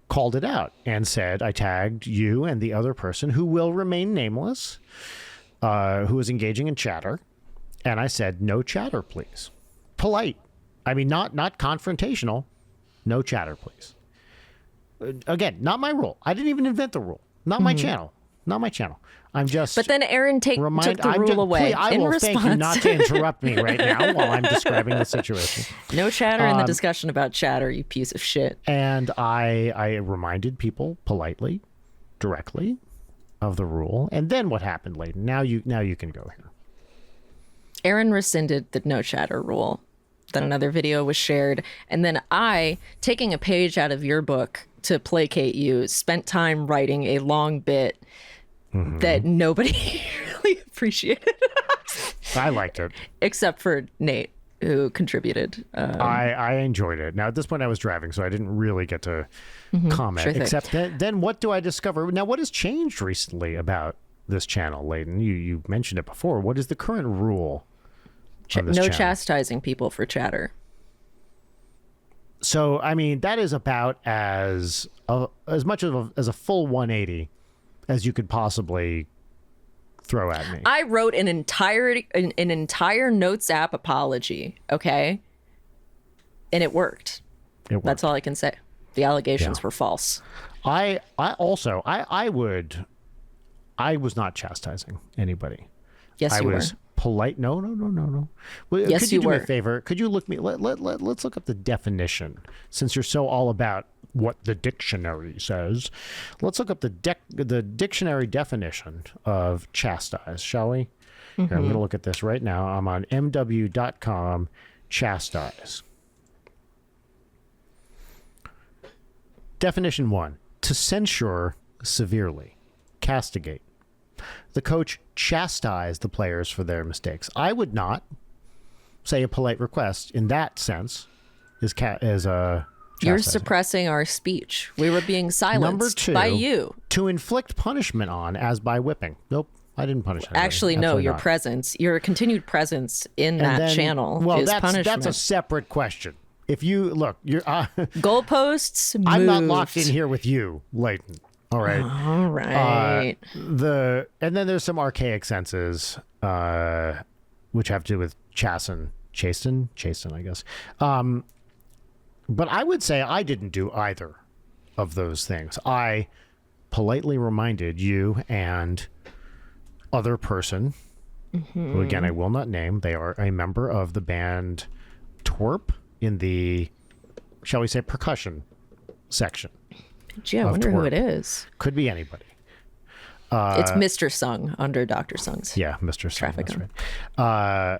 called it out and said, I tagged you and the other person who will remain nameless, who is engaging in chatter. And I said, no chatter, please. Polite. Not confrontational. No chatter, please. again, not my rule. I didn't even invent the rule. Not my channel. Not my channel. I'm just. But then Aaron took the rule away. I in will response. thank you not to interrupt me right now while I'm describing the situation. No chatter in the discussion about chatter, you piece of shit. And I reminded people politely, directly, of the rule. And then what happened, Layden? Now you can go here. Aaron rescinded the no chatter rule. Then another video was shared. And then I, taking a page out of your book to placate you, spent time writing a long bit that nobody really appreciated. I liked it. Except for Nate, who contributed. I enjoyed it. Now, at this point, I was driving, so I didn't really get to comment. Sure thing. Except then what do I discover? Now, what has changed recently about this channel, Layden? You mentioned it before. What is the current rule on this No channel? chastising people for chatter. So, I mean, that is about as much as a full 180 as you could possibly throw at me. I wrote an entire Notes app apology, okay? And it worked. That's all I can say. The allegations were false. I was not chastising anybody. Yes, I you was were. polite. No. Well, Yes, could you you do me were. a favor? Could you look me? Let's look up the definition. Since you're so all about what the dictionary says, let's look up the dictionary definition of chastise, shall we? Here, I'm going to look at this right now. I'm on mw.com. Chastise. Definition 1: to censure severely, castigate. The coach chastised the players for their mistakes. I would not say a polite request in that sense is You're suppressing our speech. We were being silenced Number 2, by you. to inflict punishment on as by whipping. Nope, I didn't punish anybody. Actually, no, Absolutely your not. presence, your continued presence in And that then- channel well, is punishment. that's a separate question. If you look, you're Goalpoasts moved. I'm not locked in here with you, Leighton. All right. All right. And then there's some archaic senses, which have to do with chasten, I guess. But I would say I didn't do either of those things. I politely reminded you and other person, who again I will not name. They are a member of the band Twerp in the, shall we say, percussion section. Gee, I wonder who it is. Could be anybody. It's Mr. Sung under Dr. Sung's. Yeah, Mr. Sung, Traffic that's on. right.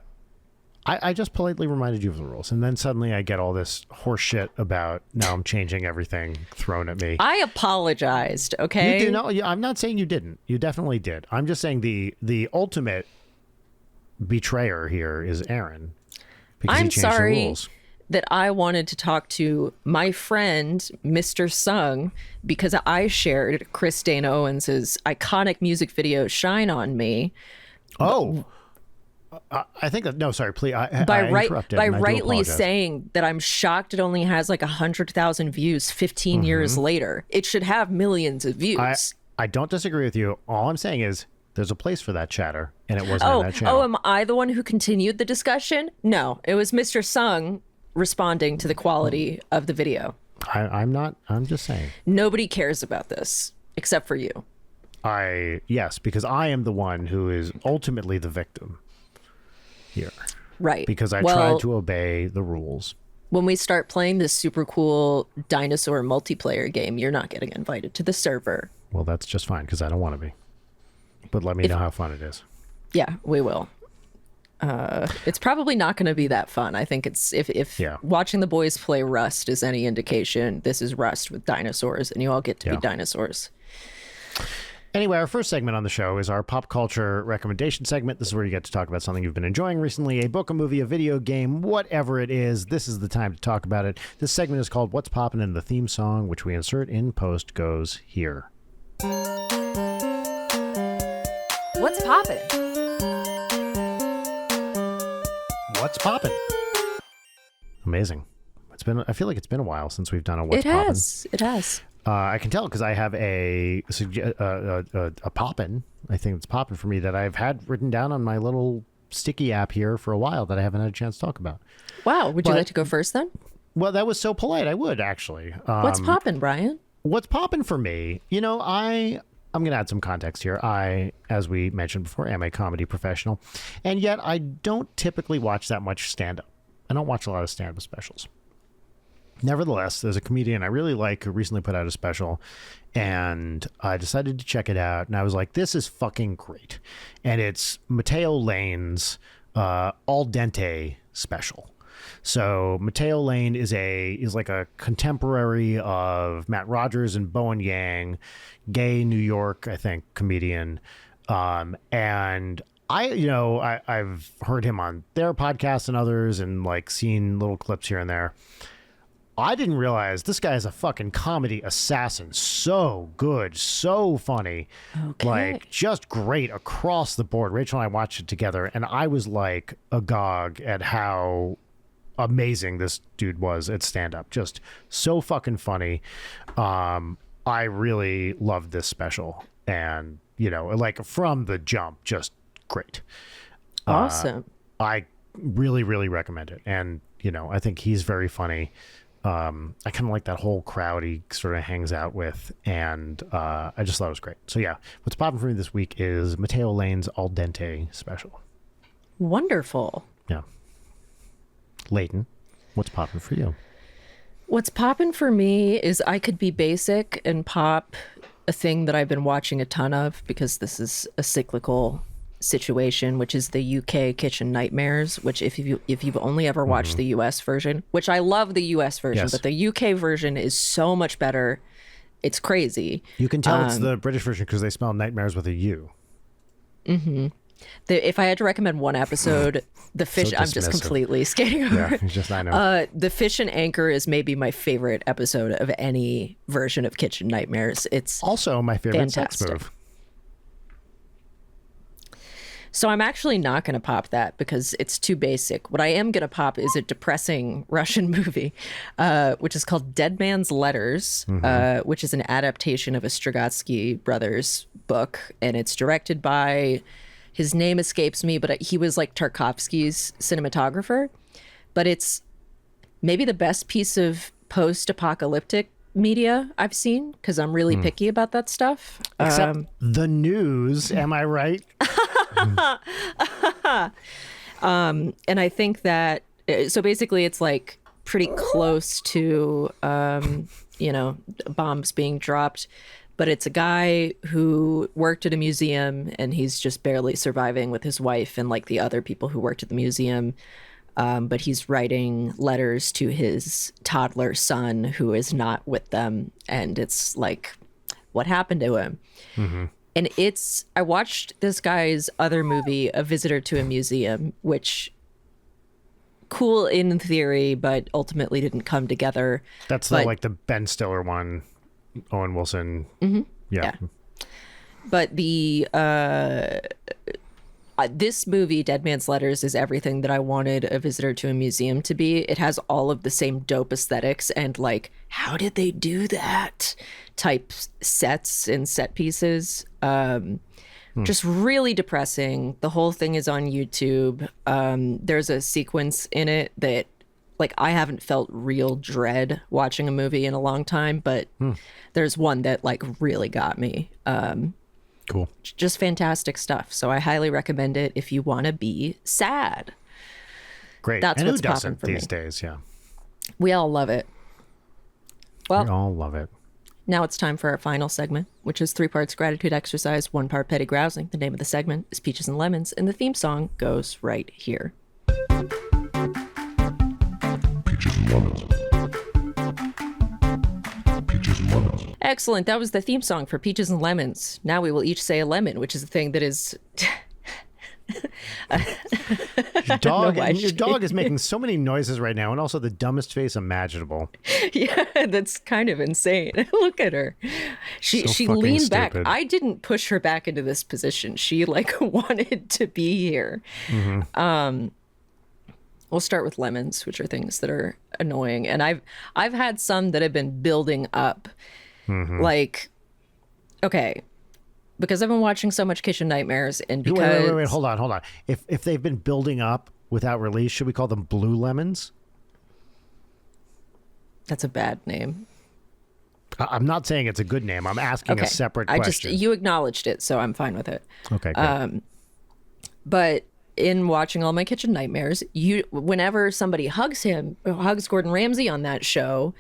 I just politely reminded you of the rules, and then suddenly I get all this horse shit about now I'm changing everything thrown at me. I apologized, okay? You do no. I'm not saying you didn't. You definitely did. I'm just saying the ultimate betrayer here is Aaron because he I'm changed the sorry rules. that I wanted to talk to my friend, Mr. Sung, because I shared Chris Dana Owens' iconic music video, Shine on Me. Oh. I think that, no, sorry, please. I interrupted. By and I do rightly apologize. saying that I'm shocked it only has like 100,000 views 15 years later. It should have millions of views. I don't disagree with you. All I'm saying is there's a place for that chatter, and it wasn't in that channel. am I the one who continued the discussion? No, it was Mr. Sung responding to the quality of the video. I'm not. I'm just saying. Nobody cares about this except for you. Yes, because I am the one who is ultimately the victim here. Right. Because I tried to obey the rules. When we start playing this super cool dinosaur multiplayer game, you're not getting invited to the server. Well, that's just fine because I don't want to be. But let me know how fun it is. Yeah, we will. It's probably not going to be that fun. I think it's if watching the boys play Rust is any indication, this is Rust with dinosaurs, and you all get to be dinosaurs. Anyway, our first segment on the show is our pop culture recommendation segment. This is where you get to talk about something you've been enjoying recently, a book, a movie, a video game, whatever it is. This is the time to talk about it. This segment is called What's Poppin', and the theme song, which we insert in post, goes here. What's poppin'? What's Poppin'? Amazing. I feel like it's been a while since we've done a What's Poppin'. It has. I can tell because I have a poppin'. I think it's poppin' for me that I've had written down on my little sticky app here for a while that I haven't had a chance to talk about. Wow. Would you like to go first then? Well, that was so polite. I would actually. What's poppin', Brian? what's popping for me, I'm going to add some context here. I, as we mentioned before, am a comedy professional, and yet I don't typically watch that much stand-up. I don't watch a lot of stand-up specials. Nevertheless, there's a comedian I really like who recently put out a special, and I decided to check it out, and I was like, this is fucking great. And it's Matteo Lane's Al Dente special. So Matteo Lane is like a contemporary of Matt Rogers and Bowen Yang, gay New York, I think, comedian. And I've heard him on their podcast and others, and like seen little clips here and there. I didn't realize this guy is a fucking comedy assassin. So good, so funny, like just great across the board. Rachel and I watched it together, and I was like agog at how amazing this dude was at stand-up. Just so fucking funny. I really loved this special, and like from the jump, just great. Awesome. I really, really recommend it, and I think he's very funny. I kind of like that whole crowd he sort of hangs out with, and I just thought it was great. So yeah, what's popping for me this week is Matteo Lane's Al Dente special. Wonderful. Yeah. Leighton, what's popping for you? What's popping for me is I could be basic and pop a thing that I've been watching a ton of, because this is a cyclical situation, which is the UK Kitchen Nightmares, which if you've only ever watched the US version, which I love the US version, Yes. but the UK version is so much better. It's crazy. You can tell it's the British version because they spell nightmares with a U. Mm-hmm. If I had to recommend one episode, the fish, I'm just completely skating over. Yeah, it's just, I know. The Fish and Anchor is maybe my favorite episode of any version of Kitchen Nightmares. It's also my favorite sex fantastic. move. So I'm actually not going to pop that because it's too basic. What I am going to pop is a depressing Russian movie, which is called Dead Man's Letters, which is an adaptation of a Strugatsky brothers book. And it's directed by, his name escapes me, but he was like Tarkovsky's cinematographer. But it's maybe the best piece of post-apocalyptic media I've seen, because I'm really picky about that stuff. Except the news, am I right? And I think that, so basically it's like pretty close to, bombs being dropped, but it's a guy who worked at a museum and he's just barely surviving with his wife and like the other people who worked at the museum. But he's writing letters to his toddler son who is not with them. And it's like, what happened to him? Mm-hmm. And I watched this guy's other movie, A Visitor to a Museum, which cool in theory, but ultimately didn't come together. That's the Ben Stiller one, Owen Wilson. Mm-hmm. Yeah. But this movie, Dead Man's Letters, is everything that I wanted A Visitor to a Museum to be. It has all of the same dope aesthetics and like, how did they do that type sets and set pieces. Just really depressing. The whole thing is on YouTube. There's a sequence in it that like I haven't felt real dread watching a movie in a long time, but there's one that like really got me. Cool. Just fantastic stuff. So I highly recommend it if you want to be sad. Great. That's and what's who popping doesn't for these me. days? Yeah. We all love it. Well, We all love it. now it's time for our final segment, which is 3 parts gratitude exercise, 1 part petty grousing. The name of the segment is Peaches and Lemons, and the theme song goes right here. Peaches and lemons. Peaches and lemons. Excellent. That was the theme song for Peaches and Lemons. Now we will each say a lemon, which is the thing that is... Your dog, why your dog is making so many noises right now, and also the dumbest face imaginable. Yeah, that's kind of insane. Look at her. She So fucking leaned back. stupid. I didn't push her back into this position. She like wanted to be here. We'll start with lemons, which are things that are annoying. And I've had some that have been building up. Like, okay, because I've been watching so much Kitchen Nightmares, and because Wait, hold on. If they've been building up without release, should we call them blue lemons? that's a bad name. I'm not saying it's a good name. I'm asking a separate question. You acknowledged it, so I'm fine with it. Okay, great. But in watching All My Kitchen Nightmares, whenever somebody hugs Gordon Ramsay on that show,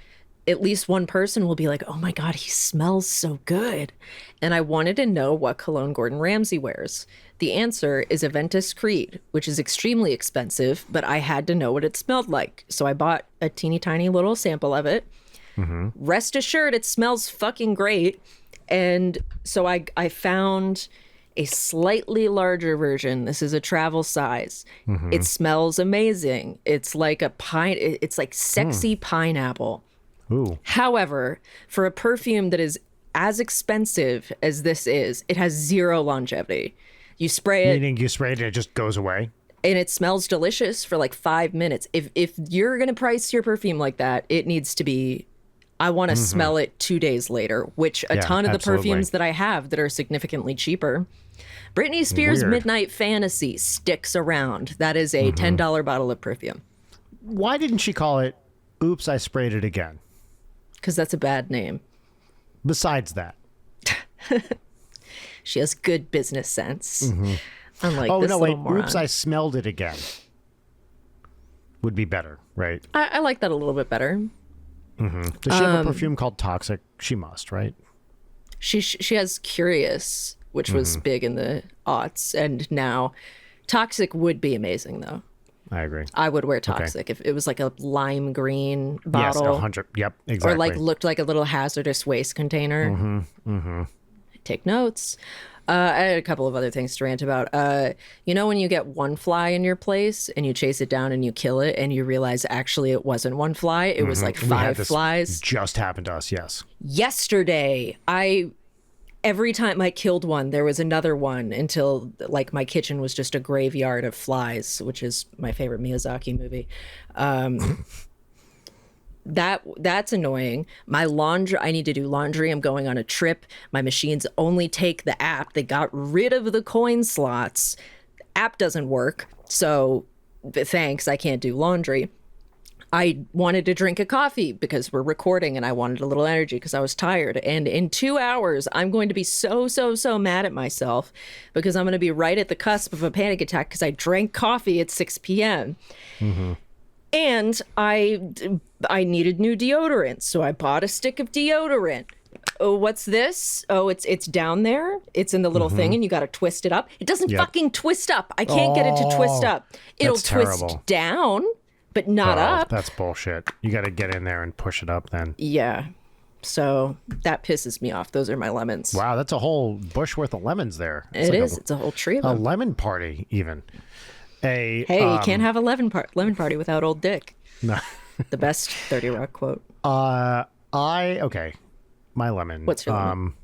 at least one person will be like, oh my God, he smells so good. And I wanted to know what cologne Gordon Ramsay wears. The answer is Aventus Creed, which is extremely expensive, but I had to know what it smelled like. So I bought a teeny tiny little sample of it. Mm-hmm. Rest assured, it smells fucking great. And so I found a slightly larger version. This is a travel size. Mm-hmm. It smells amazing. It's like it's like sexy pineapple. Ooh. However, for a perfume that is as expensive as this is, it has zero longevity. You spray it. Meaning you spray it and it just goes away? And it smells delicious for like 5 minutes. If you're going to price your perfume like that, it needs to be, I want to smell it 2 days later, which a ton of the perfumes that I have that are significantly cheaper. Britney Spears' Midnight Fantasy sticks around. That is a $10 bottle of perfume. Why didn't she call it Oops, I Sprayed It Again? Because that's a bad name. Besides that. She has good business sense. Unlike oh, this no, little wait. moron. Oops, I Smelled It Again. Would be better, right? I like that a little bit better. Does she have a perfume called Toxic? She must, right? She has Curious, which was big in the aughts, and now Toxic would be amazing, though. I agree. I would wear Toxic if it was like a lime green bottle. Yes, 100. Yep, exactly. Or like looked like a little hazardous waste container. Take notes. I had a couple of other things to rant about. You know when you get one fly in your place and you chase it down and you kill it and you realize actually it wasn't one fly, it was like 5 flies. Just happened to us, yes. Yesterday, every time I killed one, there was another one until like my kitchen was just a graveyard of flies, which is my favorite Miyazaki movie. That's annoying. My laundry, I need to do laundry. I'm going on a trip. My machines only take the app. They got rid of the coin slots. App doesn't work. So thanks, I can't do laundry. I wanted to drink a coffee because we're recording and I wanted a little energy because I was tired. And in 2 hours, I'm going to be so mad at myself because I'm going to be right at the cusp of a panic attack because I drank coffee at 6 p.m. And I needed new deodorant, so I bought a stick of deodorant. Oh, what's this? Oh, it's down there. It's in the little thing, and you got to twist it up. It doesn't fucking twist up. I can't get it to twist up. It'll twist down, but not up. That's bullshit. You got to get in there and push it up then. Yeah. So that pisses me off. Those are my lemons. Wow, that's a whole bush worth of lemons there. It's a whole tree of them. A lemon party, even. Hey, you can't have a lemon party without Old Dick. No. The best 30 Rock quote. Okay. My lemon. What's your lemon?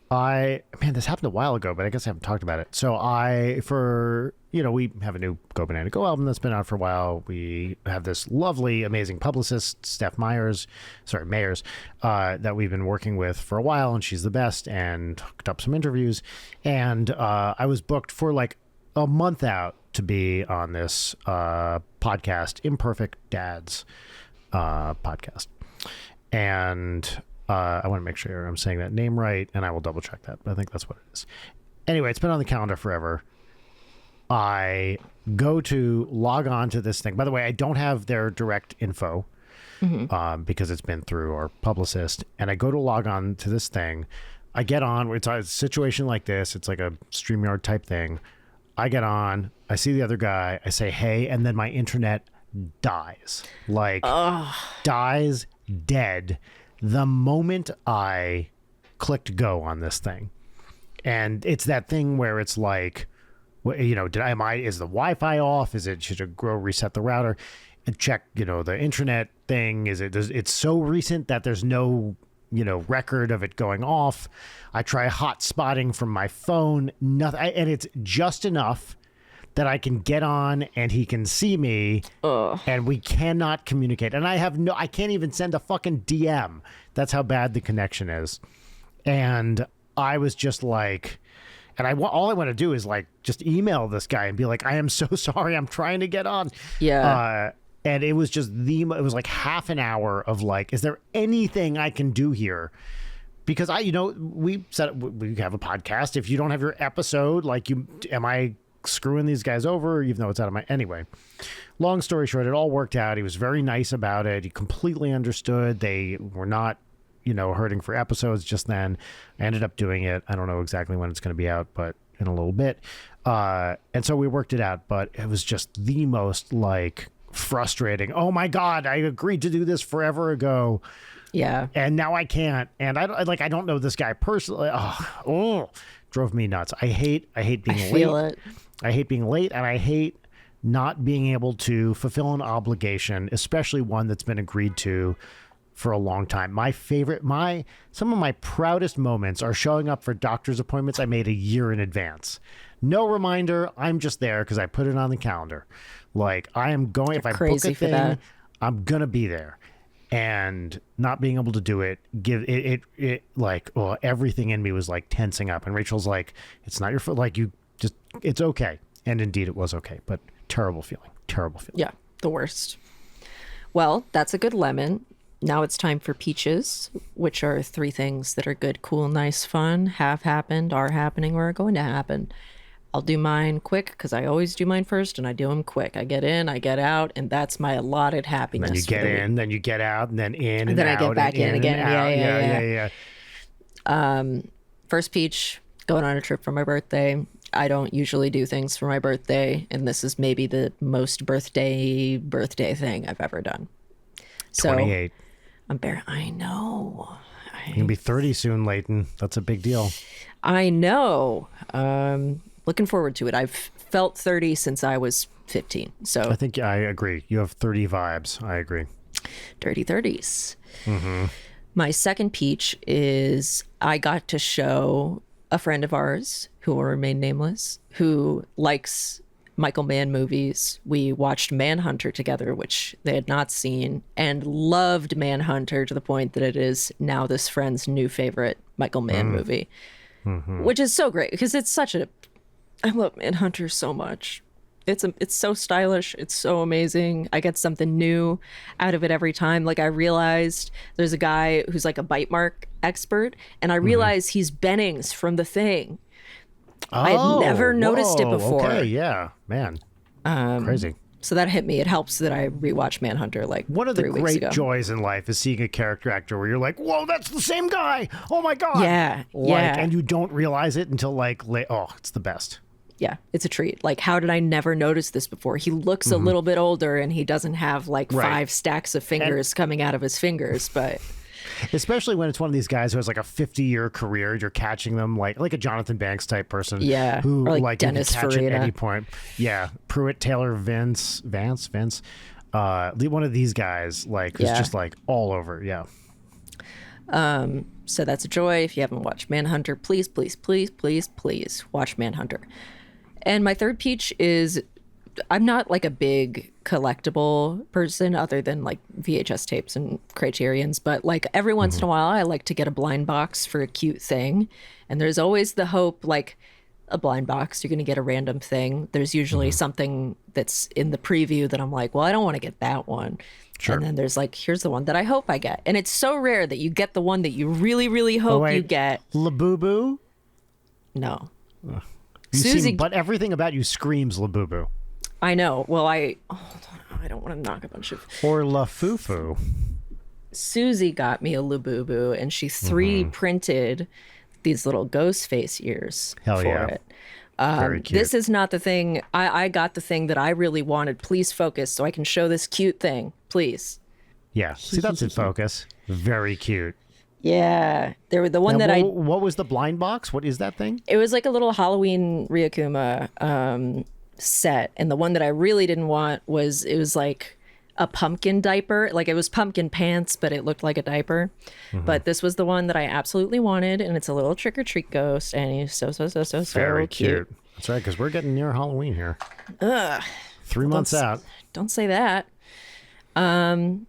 This happened a while ago, but I guess I haven't talked about it. So we have a new Go Banana Go album that's been out for a while. We have this lovely, amazing publicist, Steph Mayers, that we've been working with for a while, and she's the best, and hooked up some interviews. And I was booked for like a month out to be on this podcast, Imperfect Dads podcast. And I want to make sure I'm saying that name right, and I will double check that, but I think that's what it is. Anyway, it's been on the calendar forever. I go to log on to this thing. By the way, I don't have their direct info because it's been through our publicist. And I go to log on to this thing. I get on. It's a situation like this. It's like a StreamYard type thing. I get on. I see the other guy. I say, hey, and then my internet dies. Dies dead the moment I clicked go on this thing. And it's that thing where it's like, is the Wi-Fi off? Should I go reset the router and check, the internet thing? It's so recent that there's no, record of it going off. I try hot spotting from my phone, nothing. And it's just enough that I can get on and he can see me and we cannot communicate. And I can't even send a fucking DM. That's how bad the connection is. And I was just like, all I want to do is like just email this guy and be like, I am so sorry. I'm trying to get on. Yeah. And it was just it was like half an hour of like, is there anything I can do here? Because we said we have a podcast. If you don't have your episode, like am I screwing these guys over, even though it's out of my, anyway, long story short, it all worked out. He was very nice about it. He completely understood. They were not, hurting for episodes just then. I ended up doing it. I don't know exactly when it's going to be out, but in a little bit. And so we worked it out, but it was just the most like frustrating. Oh my God, I agreed to do this forever ago. Yeah. And now I can't. And I don't know this guy personally. Oh, drove me nuts. I hate being late. Feel it. I hate being late, and I hate not being able to fulfill an obligation, especially one that's been agreed to for a long time. Some of my proudest moments are showing up for doctor's appointments I made a year in advance. No reminder. I'm just there because I put it on the calendar. Like I am going, if I book a thing, I'm going to be there. And not being able to do it, everything in me was like tensing up. And Rachel's like, it's not your fault. Like it's okay. And indeed it was okay, but terrible feeling. Yeah. The worst. Well, that's a good lemon. Now it's time for peaches, which are 3 things that are good, cool, nice, fun, have happened, are happening, or are going to happen. I'll do mine quick because I always do mine first, and I do them quick. I get in, I get out, and that's my allotted happiness. And then you get in, then you get out, and then in and then out. I get back in again. Yeah. First peach, going on a trip for my birthday. I don't usually do things for my birthday, and this is maybe the most birthday thing I've ever done. 28. I know. You're going to be 30 soon, Leighton. That's a big deal. I know. Looking forward to it. I've felt 30 since I was 15. So I think I agree. You have 30 vibes. I agree. Dirty 30s. Mm-hmm. My second peach is I got to show a friend of ours who will remain nameless, who likes Michael Mann movies. We watched Manhunter together, which they had not seen, and loved Manhunter to the point that it is now this friend's new favorite Michael Mann movie, which is so great because it's I love Manhunter so much. It's so stylish. It's so amazing. I get something new out of it every time. Like I realized there's a guy who's like a bite mark expert, and I realized he's Bennings from The Thing. I had never noticed it before. Okay, yeah, man, crazy. So that hit me. It helps that I rewatched Manhunter like one of the 3 weeks great ago. joys in life is seeing a character actor where you're like, whoa, that's the same guy. Oh my God. Yeah, yeah. And you don't realize it until it's the best. Yeah, it's a treat. Like, how did I never notice this before? He looks a little bit older and he doesn't have like 5 stacks of fingers coming out of his fingers, but especially when it's one of these guys who has like a 50-year career, you're catching them like a Jonathan Banks type person. Yeah. Who or like Dennis you can catch Farina. at any point. Yeah. Pruitt, Taylor, Vance. One of these guys like is just like all over. Yeah. So that's a joy. If you haven't watched Manhunter, please, please, please, please, please watch Manhunter. And my third peach is I'm not like a big collectible person other than like VHS tapes and Criterions, but like every once in a while I like to get a blind box for a cute thing. And there's always the hope, like a blind box, you're going to get a random thing. There's usually something that's in the preview that I'm like, well, I don't want to get that one. Sure. And then there's like, here's the one that I hope I get. And it's so rare that you get the one that you really, really hope you get. Labubu? No. Susie, but everything about you screams Labubu. I know. Well, hold on. I don't want to knock a bunch of. Or La Fufu. Susie got me a Labubu, and she 3D printed these little ghost face ears for it. Very cute. This is not the thing. I got the thing that I really wanted. Please focus so I can show this cute thing. Please. Yeah. See, that's in focus. Very cute. Yeah. They were the one now, that what was the blind box? What is that thing? It was like a little Halloween Ryukuma set. And the one that I really didn't want was like a pumpkin diaper. Like it was pumpkin pants, but it looked like a diaper. But this was the one that I absolutely wanted. And it's a little trick or treat ghost. And he's so very cute. That's right. Because we're getting near Halloween here. Ugh. 3 months out. Don't say that. I'm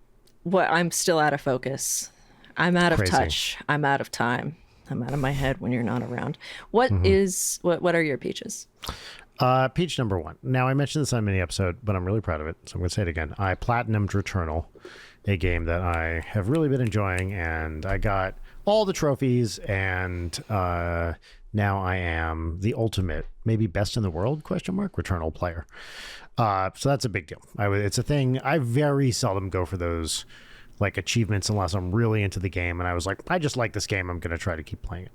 still out of focus. I'm out of touch. I'm out of time. I'm out of my head when you're not around. What are your peaches? Peach number 1. Now, I mentioned this on a mini episode, but I'm really proud of it, so I'm going to say it again. I platinumed Returnal, a game that I have really been enjoying, and I got all the trophies, and now I am the ultimate, maybe best in the world, Returnal player. So that's a big deal. It's a thing. I very seldom go for those like achievements unless I'm really into the game, and I was like, I just like this game. I'm going to try to keep playing it.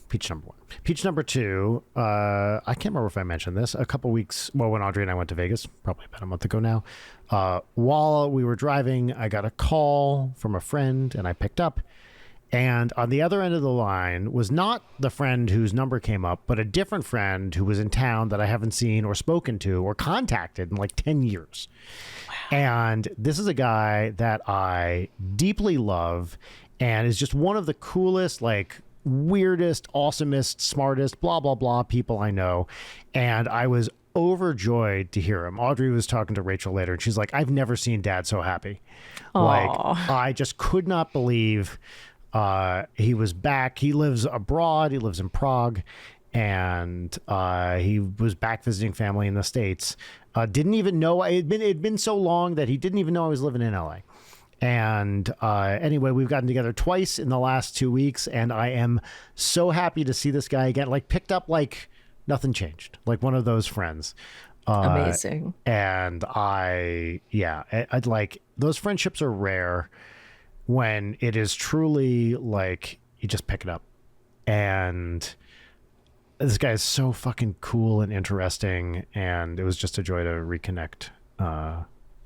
Peach number 1. Peach number 2, I can't remember if I mentioned this a couple weeks, well, when Audrey and I went to Vegas, probably about a month ago now. While we were driving, I got a call from a friend, and I picked up, and on the other end of the line was not the friend whose number came up, but a different friend who was in town that I haven't seen or spoken to or contacted in like 10 years. Wow. And this is a guy that I deeply love and is just one of the coolest, like, weirdest, awesomest, smartest, blah, blah, blah people I know. And I was overjoyed to hear him. Audrey was talking to Rachel later, and she's like, I've never seen Dad so happy. Aww. Like, I just could not believe he was back. He lives abroad. He lives in Prague. And he was back visiting family in the States. Didn't even know. It'd been so long that he didn't even know I was living in LA. And anyway, we've gotten together twice in the last 2 weeks, and I am so happy to see this guy again. Like, picked up like nothing changed, like one of those friends. Amazing. And I'd like, those friendships are rare when it is truly like you just pick it up. And this guy is so fucking cool and interesting, and it was just a joy to reconnect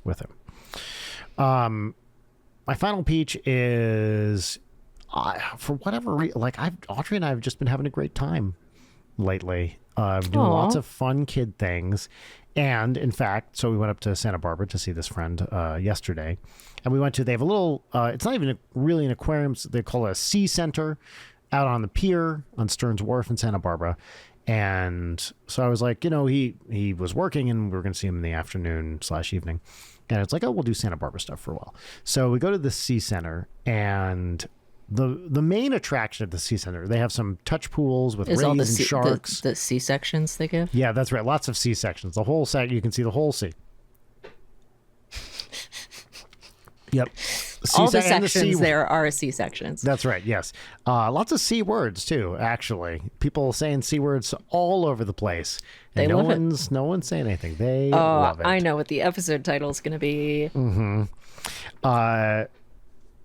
with him. My final peach is, for whatever reason, like Audrey and I have just been having a great time lately. Doing lots of fun kid things. And in fact, so we went up to Santa Barbara to see this friend yesterday. And they have a little, it's not even really an aquarium. They call it a sea center out on the pier on Stearns Wharf in Santa Barbara. And so I was like, he was working, and we were going to see him in the afternoon/evening. And it's like, oh, we'll do Santa Barbara stuff for a while. So we go to the Sea Center, and the main attraction at the Sea Center, they have some touch pools with rays and sharks. The sea sections they give? Yeah, that's right. Lots of sea sections. The whole set, you can see the whole sea. Yep. All the sections there are C sections. That's right. Yes. Lots of C words too. Actually, people saying C words all over the place. And no one's saying anything. They love it. I know what the episode title is going to be. Mm-hmm.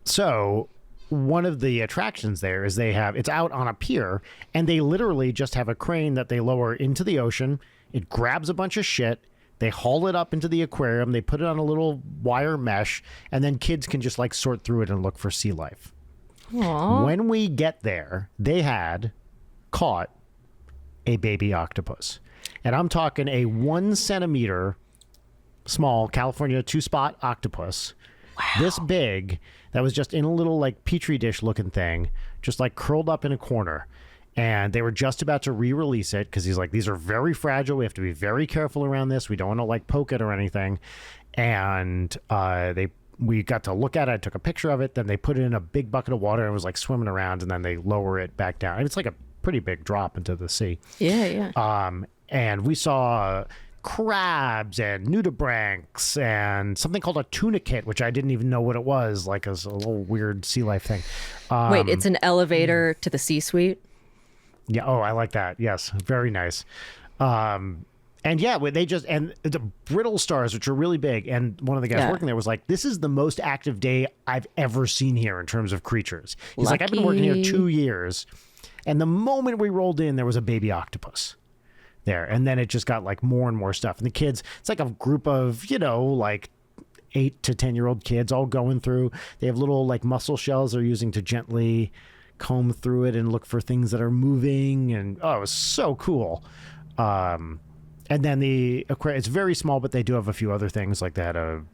So one of the attractions there is it's out on a pier, and they literally just have a crane that they lower into the ocean. It grabs a bunch of shit. They haul it up into the aquarium. They put it on a little wire mesh, and then kids can just like sort through it and look for sea life. Aww. When we get there, they had caught a baby octopus. And I'm talking a 1 centimeter small California 2-spot octopus. Wow. This big, that was just in a little like petri dish looking thing, just like curled up in a corner. And they were just about to re-release it because he's like, these are very fragile. We have to be very careful around this. We don't want to like poke it or anything. And we got to look at it. I took a picture of it. Then they put it in a big bucket of water and it was like swimming around. And then they lower it back down. And it's like a pretty big drop into the sea. Yeah, yeah. And we saw crabs and nudibranchs and something called a tunicate, which I didn't even know what it was. Like a little weird sea life thing. Wait, it's an elevator to the C-suite? Yeah. Oh, I like that. Yes. Very nice. And yeah, and the brittle stars, which are really big. And one of the guys working there was like, this is the most active day I've ever seen here in terms of creatures. He's like, I've been working here 2 years. And the moment we rolled in, there was a baby octopus there. And then it just got like more and more stuff. And the kids, it's like a group of, like 8 to 10-year-old kids all going through. They have little like mussel shells they're using to gently comb through it and look for things that are moving. And it was so cool. And then the aquarium, it's very small, but they do have a few other things. Like they had an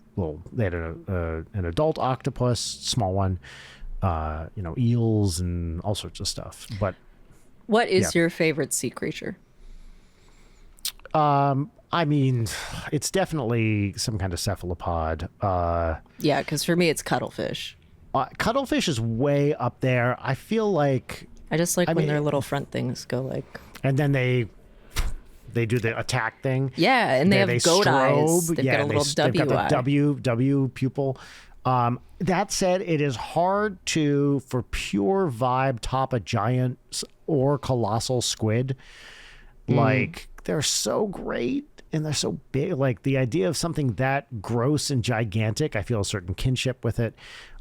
adult octopus, small one, eels and all sorts of stuff. But what is your favorite sea creature? I mean, it's definitely some kind of cephalopod. Yeah, because for me, it's cuttlefish. Cuttlefish is way up there. I feel like I just like when their little front things go like, and then they They do the attack thing. Yeah, and they have goat eyes. They've got a little they've got W the eye. W pupil. That said, it is hard for pure vibe, top a giant or colossal squid. Like, they're so great and they're so big. Like, the idea of something that gross and gigantic, I feel a certain kinship with it.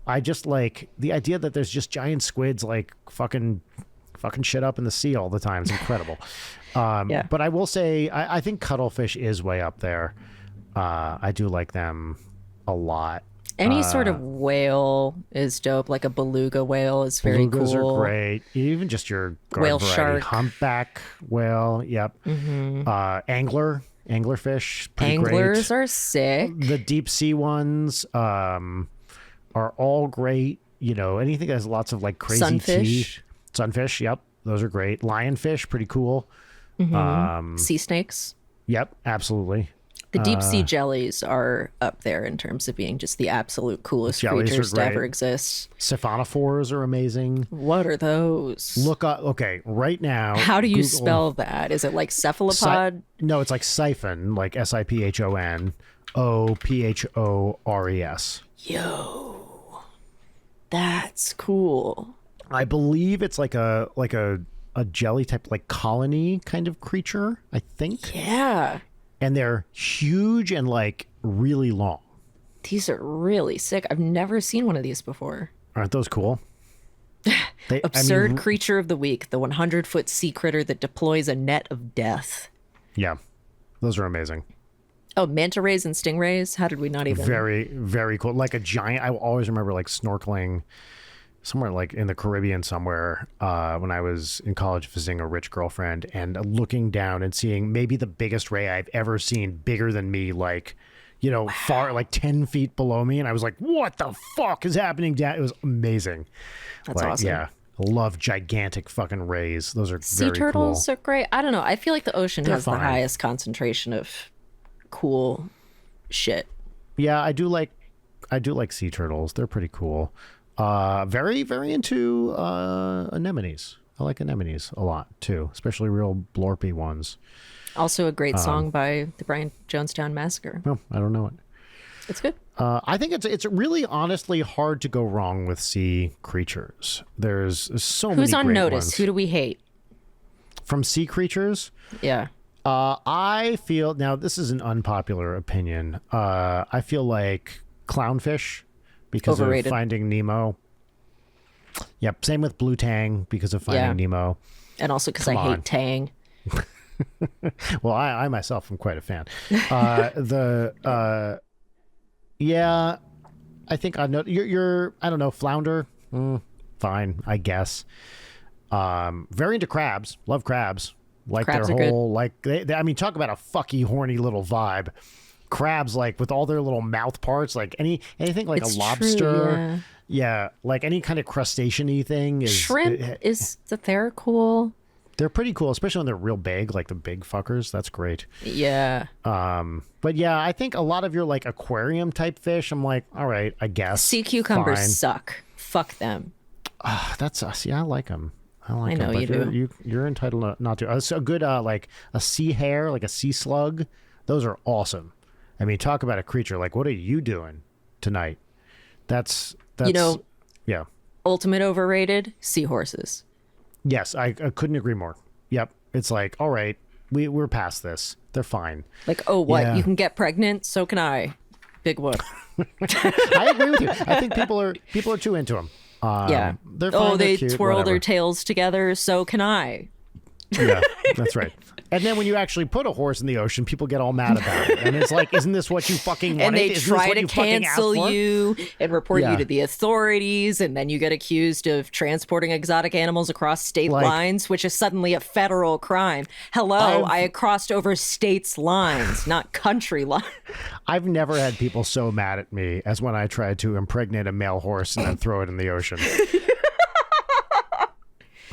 I just like the idea that there's just giant squids like fucking shit up in the sea all the time. It's incredible. Yeah. But I will say, I think cuttlefish is way up there. I do like them a lot. Any sort of whale is dope. Like a beluga whale is very Belugas cool. are great. Even just your garden Whale variety. shark. Humpback whale. Yep. Anglerfish. Pretty Anglers great. are sick. The deep sea ones are all great. You know, anything that has lots of like crazy Sunfish. teeth. Sunfish. Yep. Those are great. Lionfish. Pretty cool. Sea snakes. Yep. Absolutely. The deep sea jellies are up there in terms of being just the absolute coolest Jellies are creatures to great. ever exist. Siphonophores are amazing. What are those? Look up. Okay. Right now. How do you Google- spell that? Is it like cephalopod? No, it's like siphon, like SIPHON, OPHORES. Yo, that's cool. I believe it's like a jelly type, like colony kind of creature, I think. Yeah, And they're huge and like really long. these are really sick. I've never seen one of these before. Aren't those cool? They, Absurd creature of the week, the 100-foot sea critter that deploys a net of death. Yeah, those are amazing. Oh, manta rays and stingrays? How did we not even... Very, very cool. Like a giant. I always remember like snorkeling somewhere like in the Caribbean somewhere when I was in college visiting a rich girlfriend and looking down and seeing maybe the biggest ray I've ever seen, bigger than me, like, you know, far like 10 feet below me. And I was like, what the fuck is happening down? It was amazing. That's like, awesome. Yeah. I love gigantic fucking rays. Those are Sea very turtles cool. are great. I don't know. I feel like the ocean They're has fine. the highest concentration of cool shit. Yeah, I do like sea turtles. They're pretty cool. Very, very into anemones. I like anemones a lot too, especially real blorpy ones. Also a great song by the Brian Jonestown Massacre. No, I don't know it. It's good. I think it's really honestly hard to go wrong with sea creatures. There's so many Who's on great notice? ones. Who do we hate? From sea creatures? Yeah. I feel, now this is an unpopular opinion. I feel like clownfish because Overrated. of Finding Nemo. Yep, same with blue tang because of Finding Yeah. Nemo. And also because I Come on. hate Tang. Well, I myself am quite a fan. Yeah, I think I know you're I don't know, flounder. Fine, I guess. Very into crabs. Love crabs. Like Crabs their are good. whole like they I mean, talk about a fucky horny little vibe. Crabs, like with all their little mouth parts, like anything like It's a true, lobster. Yeah, like any kind of crustacean-y thing is Shrimp is that they're cool. they're pretty cool, especially when they're real big, like the big fuckers. That's great. Yeah. But yeah, I think a lot of your like aquarium type fish, I'm like, all right, I guess. Sea cucumbers fine. suck. Fuck them. That's us. Yeah, I like them. I like I know them. you But do. you're entitled not to. So a good like a sea hare, like a sea slug. Those are awesome. I mean, talk about a creature. Like, what are you doing tonight? That's You know, yeah. ultimate overrated seahorses. Yes, I couldn't agree more. Yep. It's like, all right, we're past this. They're fine. Like, oh, what? Yeah. You can get pregnant? So can I. Big whoop. I agree with you. I think people are too into them. Yeah. They're fine, Oh, they're they cute, twirl their whatever. tails together. So can I. Yeah, that's right. And then when you actually put a horse in the ocean, people get all mad about it. And it's like, isn't this what you fucking wanted? And they Isn't this try what to you fucking asked cancel for? you and report Yeah. you to the authorities, and then you get accused of transporting exotic animals across state Like- lines, which is suddenly a federal crime. Hello, I crossed over states' lines, not country lines. I've never had people so mad at me as when I tried to impregnate a male horse and then throw it in the ocean.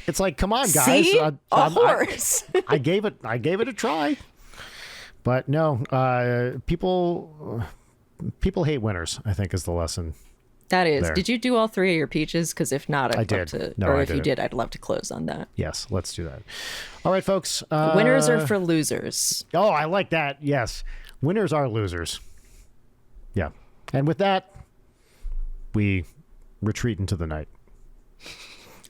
It's like, come on, guys. See? A I'm- horse. I gave it a try. But no, people hate winners, I think is the lesson. That is. There. Did you do all 3 of your peaches? Because if not, I'd I love did. to. No, or I if you did did, I'd love to close on that. Yes, let's do that. All right, folks. Winners are for losers. Oh, I like that. Yes. Winners are losers. Yeah. And with that, we retreat into the night.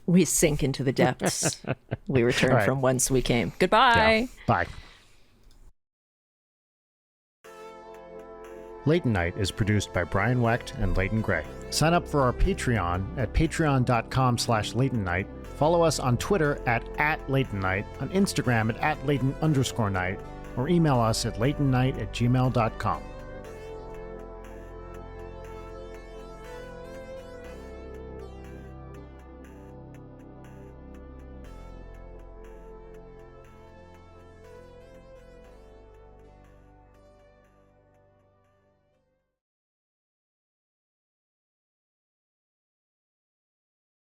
We sink into the depths. We return All right. from whence we came. Goodbye. Yeah. Bye. Leighton Night is produced by Brian Wecht and Leighton Gray. Sign up for our Patreon at patreon.com/Leighton Night. Follow us on Twitter at Leighton Night, on Instagram at Leighton_Night, or email us at leightonnight@gmail.com.